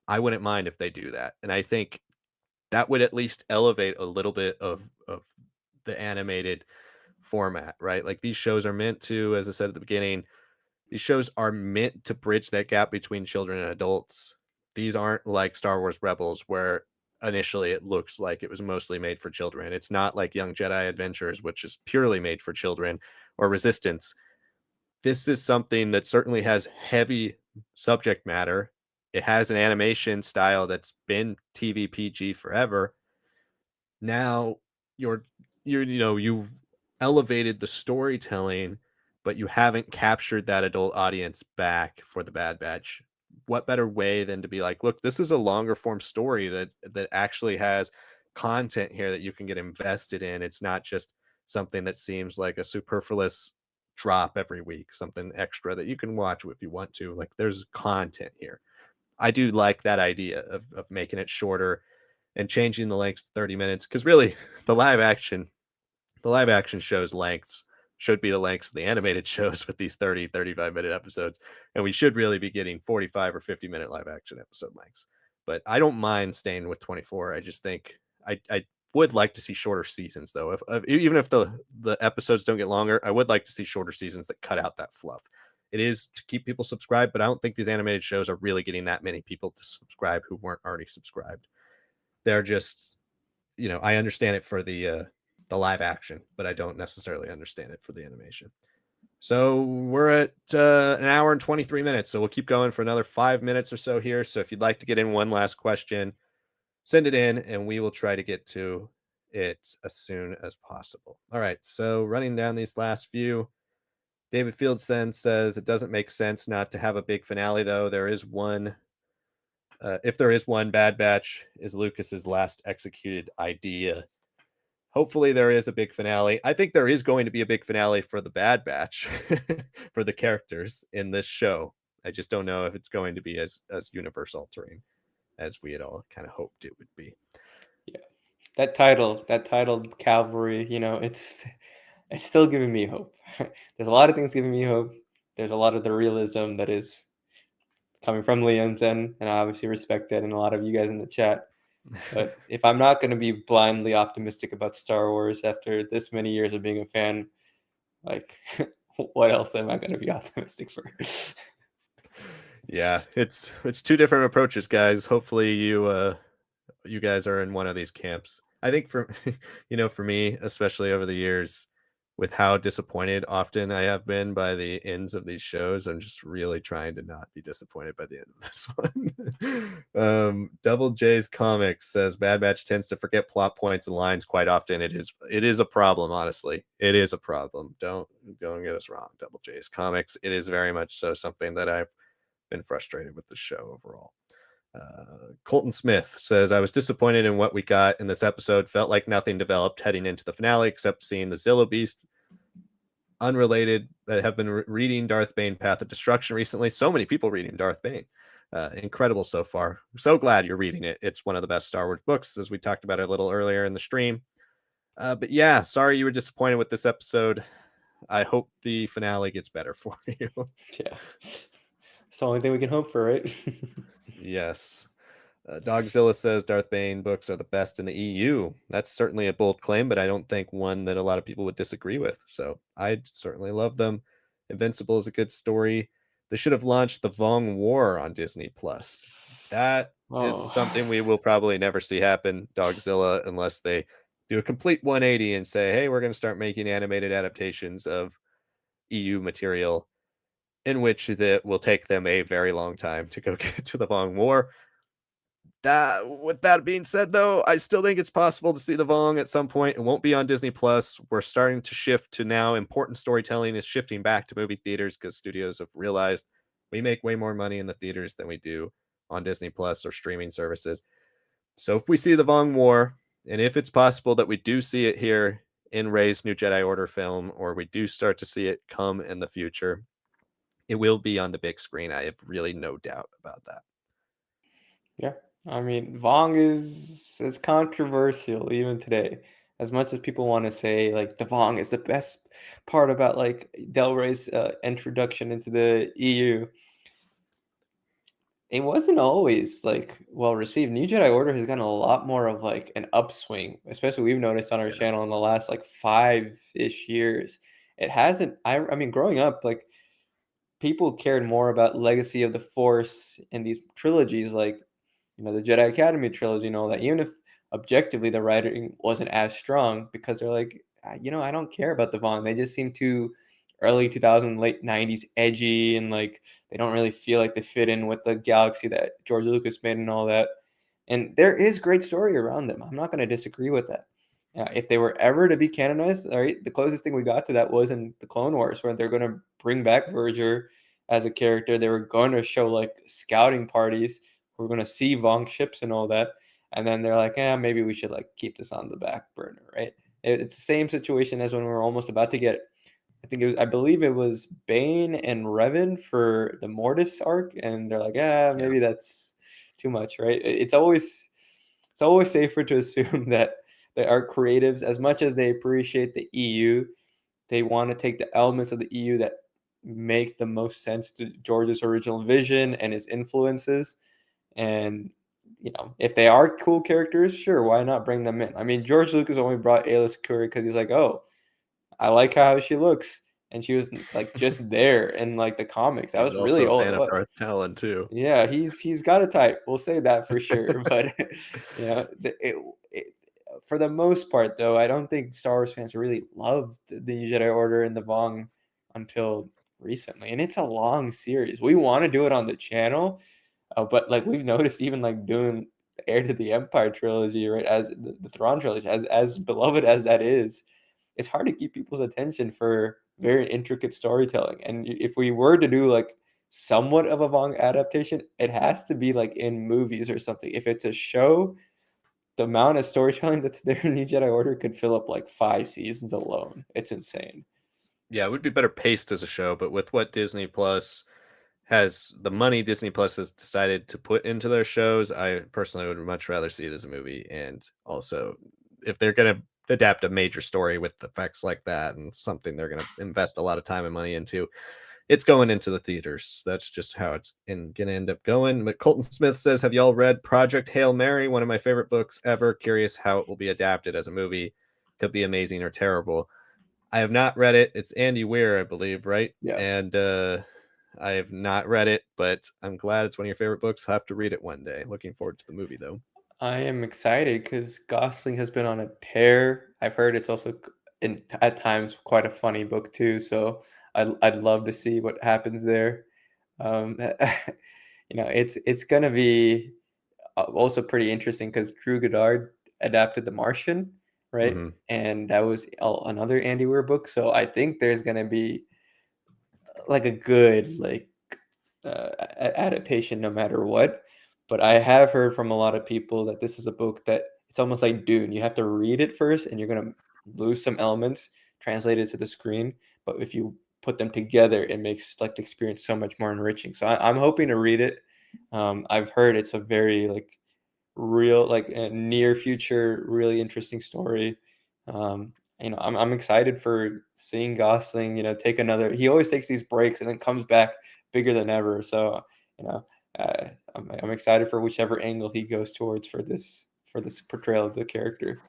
I wouldn't mind if they do that. And I think that would at least elevate a little bit of the animated format, right? Like these shows are meant to, as I said at the beginning, these shows are meant to bridge that gap between children and adults. These aren't like Star Wars Rebels, where initially it looks like it was mostly made for children. It's not like Young Jedi Adventures, which is purely made for children, or Resistance. This is something that certainly has heavy subject matter. It has an animation style that's been TV PG forever. Now you're you've elevated the storytelling, but you haven't captured that adult audience back for the Bad Batch. What better way than to be like, look, this is a longer form story that actually has content here that you can get invested in. It's not just something that seems like a superfluous drop every week, something extra that you can watch if you want to. Like there's content here. I do like that idea of making it shorter and changing the length to 30 minutes, because really the live action shows lengths should be the lengths of the animated shows with these 30-35 minute episodes, and we should really be getting 45 or 50-minute live action episode lengths. But I don't mind staying with 24. I just think I would like to see shorter seasons, though. If even if the episodes don't get longer, I would like to see shorter seasons that cut out that fluff. It is to keep people subscribed, but I don't think these animated shows are really getting that many people to subscribe who weren't already subscribed. They're just, I understand it for the live action, but I don't necessarily understand it for the animation. So we're at an hour and 23 minutes. So we'll keep going for another 5 minutes or so here. So if you'd like to get in one last question, send it in and we will try to get to it as soon as possible. All right. So running down these last few, David Fieldsen says it doesn't make sense not to have a big finale, though. There is one. If there is one, Bad Batch is Lucas's last executed idea. Hopefully there is a big finale. I think there is going to be a big finale for the Bad Batch for the characters in this show. I just don't know if it's going to be as universe altering as we had all kind of hoped it would be. Yeah. That title Cavalry, it's still giving me hope. There's a lot of things giving me hope. There's a lot of the realism that is coming from Liam's end, and I obviously respect that, and a lot of you guys in the chat. But if I'm not going to be blindly optimistic about Star Wars after this many years of being a fan, like, what else am I going to be optimistic for? Yeah, it's two different approaches, guys. Hopefully you guys are in one of these camps. I think for for me, especially over the years, with how disappointed often I have been by the ends of these shows. I'm just really trying to not be disappointed by the end of this one. Double J's Comics says Bad Batch tends to forget plot points and lines quite often. It is a problem, honestly. It is a problem. Don't get us wrong, Double J's Comics. It is very much so something that I've been frustrated with the show overall. Colton Smith says, I was disappointed in what we got in this episode. Felt like nothing developed heading into the finale except seeing the Zillow Beast. Unrelated, that have been reading Darth Bane Path of Destruction recently. So many people reading Darth Bane. Incredible so far. I'm so glad you're reading it. It's one of the best Star Wars books, as we talked about it a little earlier in the stream. But yeah, sorry you were disappointed with this episode. I hope the finale gets better for you. Yeah. It's the only thing we can hope for, right? Yes. Dogzilla says Darth Bane books are the best in the EU. That's certainly a bold claim, but I don't think one that a lot of people would disagree with. So I certainly love them. Invincible is a good story. They should have launched the Vong War on Disney Plus. That is Oh, something we will probably never see happen, Dogzilla, unless they do a complete 180 and say, hey, we're going to start making animated adaptations of EU material, in which that will take them a very long time to go get to the Vong War. With that being said, though, I still think it's possible to see the Vong at some point. It won't be on Disney Plus. We're starting to shift to now important storytelling is shifting back to movie theaters because studios have realized we make way more money in the theaters than we do on Disney Plus or streaming services. So if we see the Vong War, and if it's possible that we do see it here in Rey's New Jedi Order film, or we do start to see it come in the future, it will be on the big screen. I have really no doubt about that. yeah. I mean, Vong is controversial even today. As much as people want to say like the Vong is the best part about like Del Rey's introduction into the EU, it wasn't always like well received. New Jedi Order has gotten a lot more of like an upswing, especially we've noticed on our Yeah. channel in the last like 5-ish years. It hasn't. I mean, growing up, like people cared more about Legacy of the Force and these trilogies, like the Jedi Academy trilogy and all that. Even if objectively the writing wasn't as strong, because they're like, I don't care about the Vaughn. They just seem too early 2000, late 90s edgy, and like they don't really feel like they fit in with the galaxy that George Lucas made and all that. And there is great story around them. I'm not going to disagree with that. If they were ever to be canonized, all right, the closest thing we got to that was in the Clone Wars, where they're going to bring back Verger as a character. They were going to show like scouting parties. We're going to see Vong ships and all that. And then they're like, maybe we should like keep this on the back burner, right? It's the same situation as when we were almost about to get, I believe it was Bane and Revan for the Mortis arc, and they're like, maybe that's too much, right? It's always safer to assume that they are creatives, as much as they appreciate the EU, they want to take the elements of the EU that make the most sense to George's original vision and his influences. And if they are cool characters, sure, why not bring them in? I mean, George Lucas only brought Ayla Secura because he's like, oh, I like how she looks, and she was like just there in like the comics. That He's was really also a all it fan of was. Darth Talon too. Yeah, he's got a type. We'll say that for sure. But it, for the most part, though, I don't think Star Wars fans really loved the New Jedi Order and the Vong until recently, and it's a long series. We want to do it on the channel, but like we've noticed, even like doing the Heir to the Empire trilogy, right, as the Thrawn trilogy, as beloved as that is, it's hard to keep people's attention for very intricate storytelling. And if we were to do like somewhat of a Vong adaptation, it has to be like in movies or something. If it's a show, the amount of storytelling that's there in New Jedi Order could fill up like 5 seasons alone. It's insane. Yeah, it would be better paced as a show, but with what Disney Plus has, the money Disney Plus has decided to put into their shows, I personally would much rather see it as a movie. And also, if they're going to adapt a major story with effects like that and something they're going to invest a lot of time and money into, it's going into the theaters. That's just how it's going to end up going. But Colton Smith says, have y'all read Project Hail Mary? One of my favorite books ever. Curious how it will be adapted as a movie. Could be amazing or terrible. I have not read it. It's Andy Weir, I believe, right? Yeah. And I have not read it, but I'm glad it's one of your favorite books. I'll have to read it one day. Looking forward to the movie, though. I am excited because Gosling has been on a tear. I've heard it's also at times quite a funny book too. So I'd love to see what happens there. It's gonna be also pretty interesting because Drew Goddard adapted The Martian, right? Mm-hmm. And that was another Andy Weir book. So I think there's gonna be like a good adaptation no matter what. But I have heard from a lot of people that this is a book that it's almost like Dune. You have to read it first, and you're gonna lose some elements translated to the screen. But if you put them together, it makes like the experience so much more enriching. So I'm hoping to read it. I've heard it's a very like real, like a near future, really interesting story. I'm excited for seeing Gosling, take another. He always takes these breaks and then comes back bigger than ever. So, you know, I'm excited for whichever angle he goes towards for this portrayal of the character.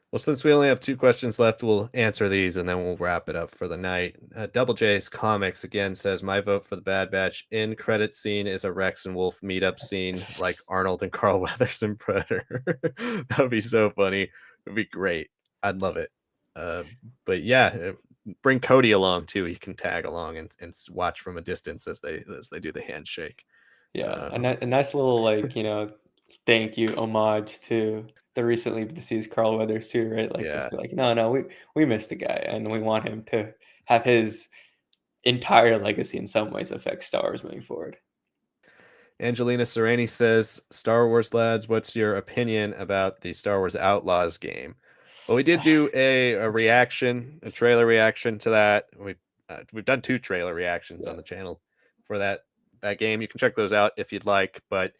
Well, since we only have 2 questions left, we'll answer these and then we'll wrap it up for the night. Double J's Comics again says, my vote for the Bad Batch in credit scene is a Rex and Wolf meetup scene like Arnold and Carl Weathers in Predator. That would be so funny. It would be great. I'd love it. But yeah, bring Cody along too. He can tag along and watch from a distance as they do the handshake. Yeah, a nice little thank you homage to the recently deceased Carl Weathers too, right? Like Yeah. just be like, no, we missed the guy, and we want him to have his entire legacy in some ways affect Star Wars moving forward. Angelina Serrani says, Star Wars lads, what's your opinion about the Star Wars Outlaws game? Well, we did do a trailer reaction to that. We've done 2 trailer reactions on the channel for that game. You can check those out if you'd like. But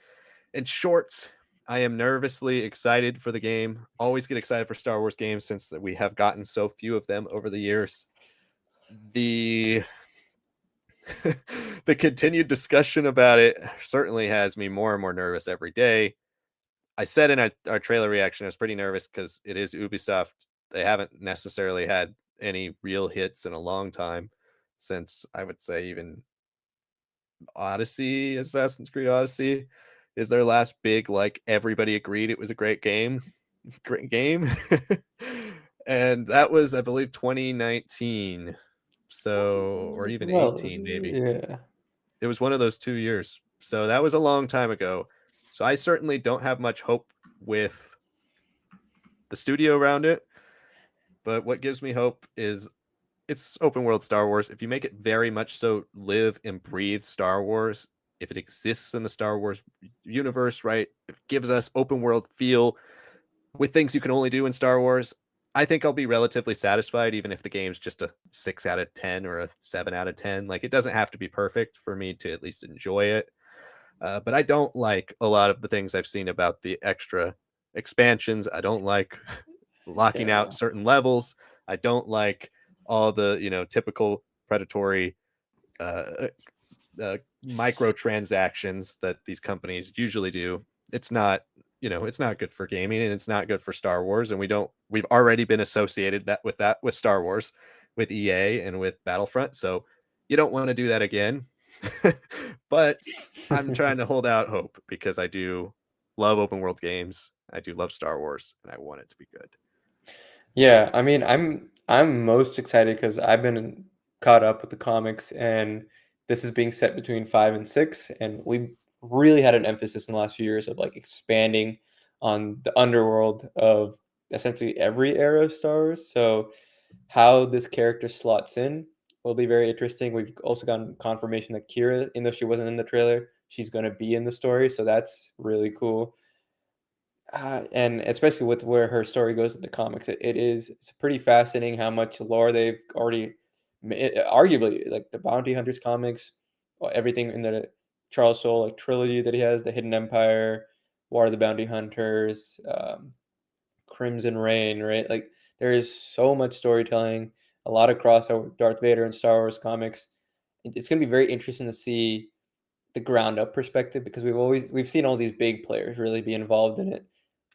in short, I am nervously excited for the game. Always get excited for Star Wars games since we have gotten so few of them over the years. The the continued discussion about it certainly has me more and more nervous every day. I said in our trailer reaction, I was pretty nervous because it is Ubisoft. They haven't necessarily had any real hits in a long time, since I would say even Assassin's Creed Odyssey is their last big, like everybody agreed it was a great game. Great game. And that was, I believe, 2019. So, or even Well, 18, maybe. yeah. It was one of those 2 years. So that was a long time ago. So I certainly don't have much hope with the studio around it. But what gives me hope is it's open world Star Wars. If you make it very much so live and breathe Star Wars, if it exists in the Star Wars universe, right? If it gives us open world feel with things you can only do in Star Wars, I think I'll be relatively satisfied, even if the game's just a 6 out of 10 or a 7 out of 10. Like, it doesn't have to be perfect for me to at least enjoy it. But I don't like a lot of the things I've seen about the extra expansions. I don't like locking Yeah. out certain levels. I don't like all the typical predatory uh, microtransactions that these companies usually do. It's not it's not good for gaming, and it's not good for Star Wars. And we've already been associated with Star Wars, with EA and with Battlefront. So you don't want to do that again. But I'm trying to hold out hope because I do love open world games. I do love Star Wars, and I want it to be good. Yeah, I mean, I'm most excited because I've been caught up with the comics, and this is being set between 5 and 6, and we really had an emphasis in the last few years of like expanding on the underworld of essentially every era of Star Wars. So how this character slots in will be very interesting. We've also gotten confirmation that Kira, even though she wasn't in the trailer, she's going to be in the story, so that's really cool. And especially with where her story goes in the comics, it's pretty fascinating how much lore they've already arguably like the Bounty Hunters comics, everything in the Charles Soule like trilogy that he has, the Hidden Empire, War of the Bounty Hunters, Crimson Reign, right? Like there is so much storytelling, a lot of crossover with Darth Vader and Star Wars comics. It's going to be very interesting to see the ground up perspective because we've seen all these big players really be involved in it,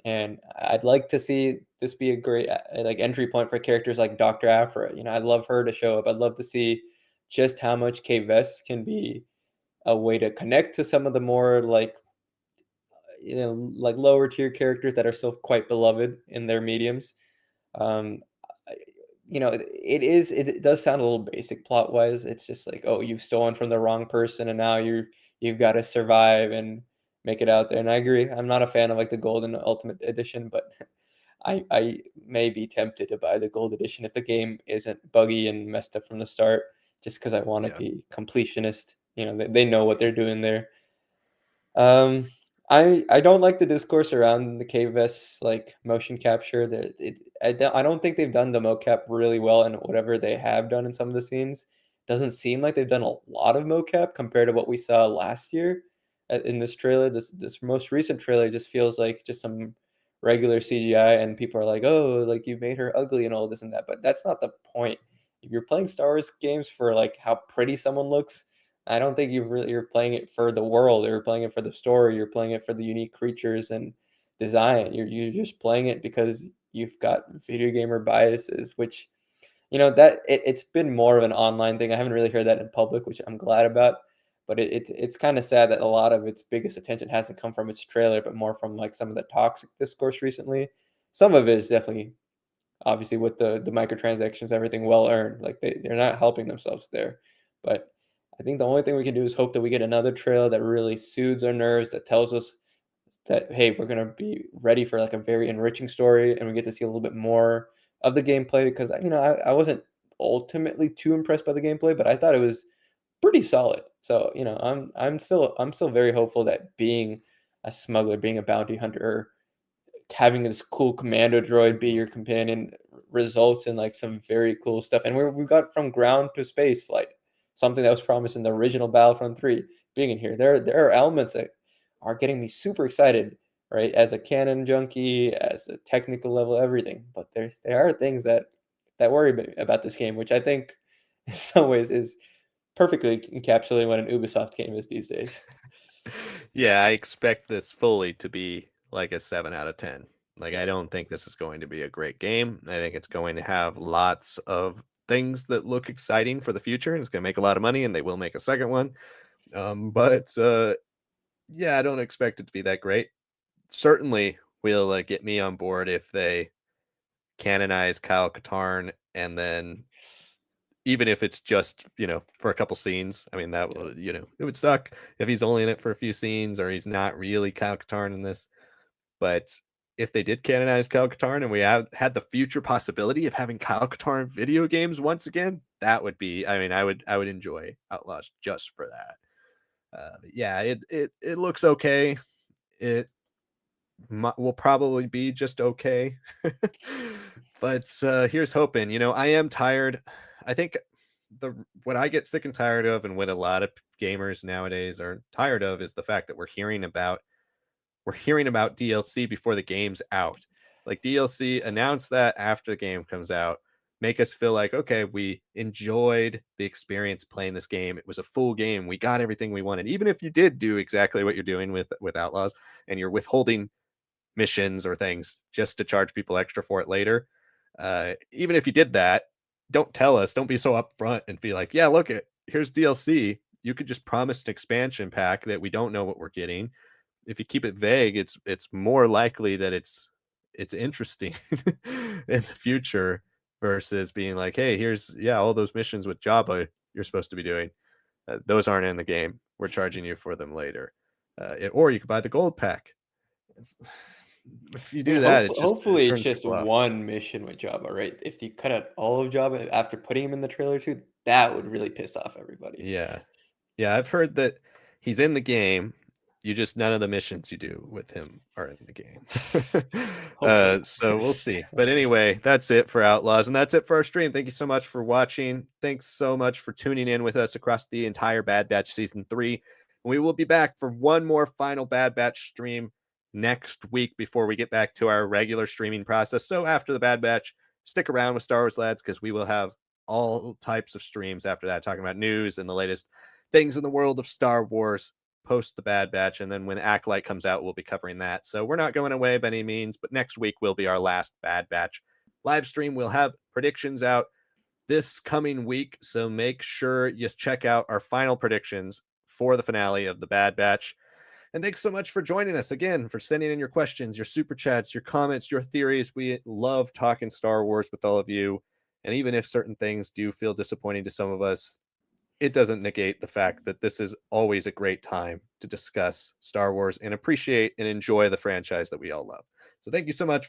and I'd like to see this be a great like entry point for characters like Dr. Aphra. I'd love her to show up. I'd love to see just how much Kay Vess can be a way to connect to some of the more like lower tier characters that are still quite beloved in their mediums. um it does sound a little basic plot wise. It's just like, oh, you've stolen from the wrong person, and now you've got to survive and make it out there. And I agree. I'm not a fan of like the Golden Ultimate Edition, but I may be tempted to buy the Gold Edition if the game isn't buggy and messed up from the start, just because I want to Yeah. be completionist. They know what they're doing there. Um, I don't like the discourse around the KVS like motion capture. I don't think they've done the mocap really well, and whatever they have done in some of the scenes doesn't seem like they've done a lot of mocap compared to what we saw last year in this trailer. This most recent trailer just feels like just some regular CGI, and people are like, oh, like you made her ugly and all this and that. But that's not the point. If you're playing Star Wars games for like how pretty someone looks, I don't think you're playing it for the world. You're playing it for the story. You're playing it for the unique creatures and design. You're just playing it because you've got video gamer biases, which it's been more of an online thing. I haven't really heard that in public, which I'm glad about. But it's kind of sad that a lot of its biggest attention hasn't come from its trailer, but more from like some of the toxic discourse recently. Some of it is definitely obviously with the microtransactions, everything well earned. Like they're not helping themselves there. But I think the only thing we can do is hope that we get another trailer that really soothes our nerves, that tells us that hey, we're gonna be ready for like a very enriching story, and we get to see a little bit more of the gameplay. Because I wasn't ultimately too impressed by the gameplay, but I thought it was pretty solid. So I'm still very hopeful that being a smuggler, being a bounty hunter, having this cool commando droid be your companion results in like some very cool stuff. And we got from ground to space flight, something that was promised in the original Battlefront 3 being in here. There are elements that are getting me super excited, right? As a canon junkie, as a technical level, everything. But there are things that worry me about this game, which I think in some ways is perfectly encapsulating what an Ubisoft game is these days. Yeah, I expect this fully to be like a 7 out of 10. Like, I Yeah. don't think this is going to be a great game. I think it's going to have lots of things that look exciting for the future, and it's going to make a lot of money, and they will make a second one. But yeah, I don't expect it to be that great. Certainly will get me on board if they canonize Kyle Katarn, and then even if it's just, for a couple scenes. I mean, that Yeah. would, it would suck if he's only in it for a few scenes or he's not really Kyle Katarn in this. But if they did canonize Kyle Katarn and we had the future possibility of having Kyle Katarn video games once again, that would be, I mean, I would enjoy Outlaws just for that. But yeah, it looks okay. It will probably be just okay. But here's hoping. I am tired. I think the what I get sick and tired of, and what a lot of gamers nowadays are tired of, is the fact that we're hearing about DLC before the game's out. Like, DLC, announce that after the game comes out. Make us feel like, okay, we enjoyed the experience playing this game. It was a full game. We got everything we wanted. Even if you did do exactly what you're doing with Outlaws, and you're withholding missions or things just to charge people extra for it later. Even if you did that, don't tell us. Don't be so upfront and be like, yeah, look, here's DLC. You could just promise an expansion pack that we don't know what we're getting. If you keep it vague, it's more likely that it's interesting in the future versus being like, hey, here's all those missions with Jabba you're supposed to be doing. Those aren't in the game. We're charging you for them later. Or you could buy the gold pack. It's, if you I mean, do that, it hopefully it's turns just people off. one mission with Jabba, right? If you cut out all of Jabba after putting him in the trailer too, that would really piss off everybody. Yeah. Yeah, I've heard that he's in the game. You just none of the missions you do with him are in the game. Hopefully. So we'll see. But anyway, that's it for Outlaws, and that's it for our stream. Thank you so much for watching. Thanks so much for tuning in with us across the entire Bad Batch season 3. We will be back for one more final Bad Batch stream next week before we get back to our regular streaming process. So after the Bad Batch, stick around with Star Wars Lads, because we will have all types of streams after that, talking about news and the latest things in the world of Star Wars post the Bad Batch. And then when Acolyte comes out, we'll be covering that. So we're not going away by any means, but next week will be our last Bad Batch live stream. We'll have predictions out this coming week. So make sure you check out our final predictions for the finale of the Bad Batch. And thanks so much for joining us again, for sending in your questions, your super chats, your comments, your theories. We love talking Star Wars with all of you. And even if certain things do feel disappointing to some of us, it doesn't negate the fact that this is always a great time to discuss Star Wars and appreciate and enjoy the franchise that we all love. So thank you so much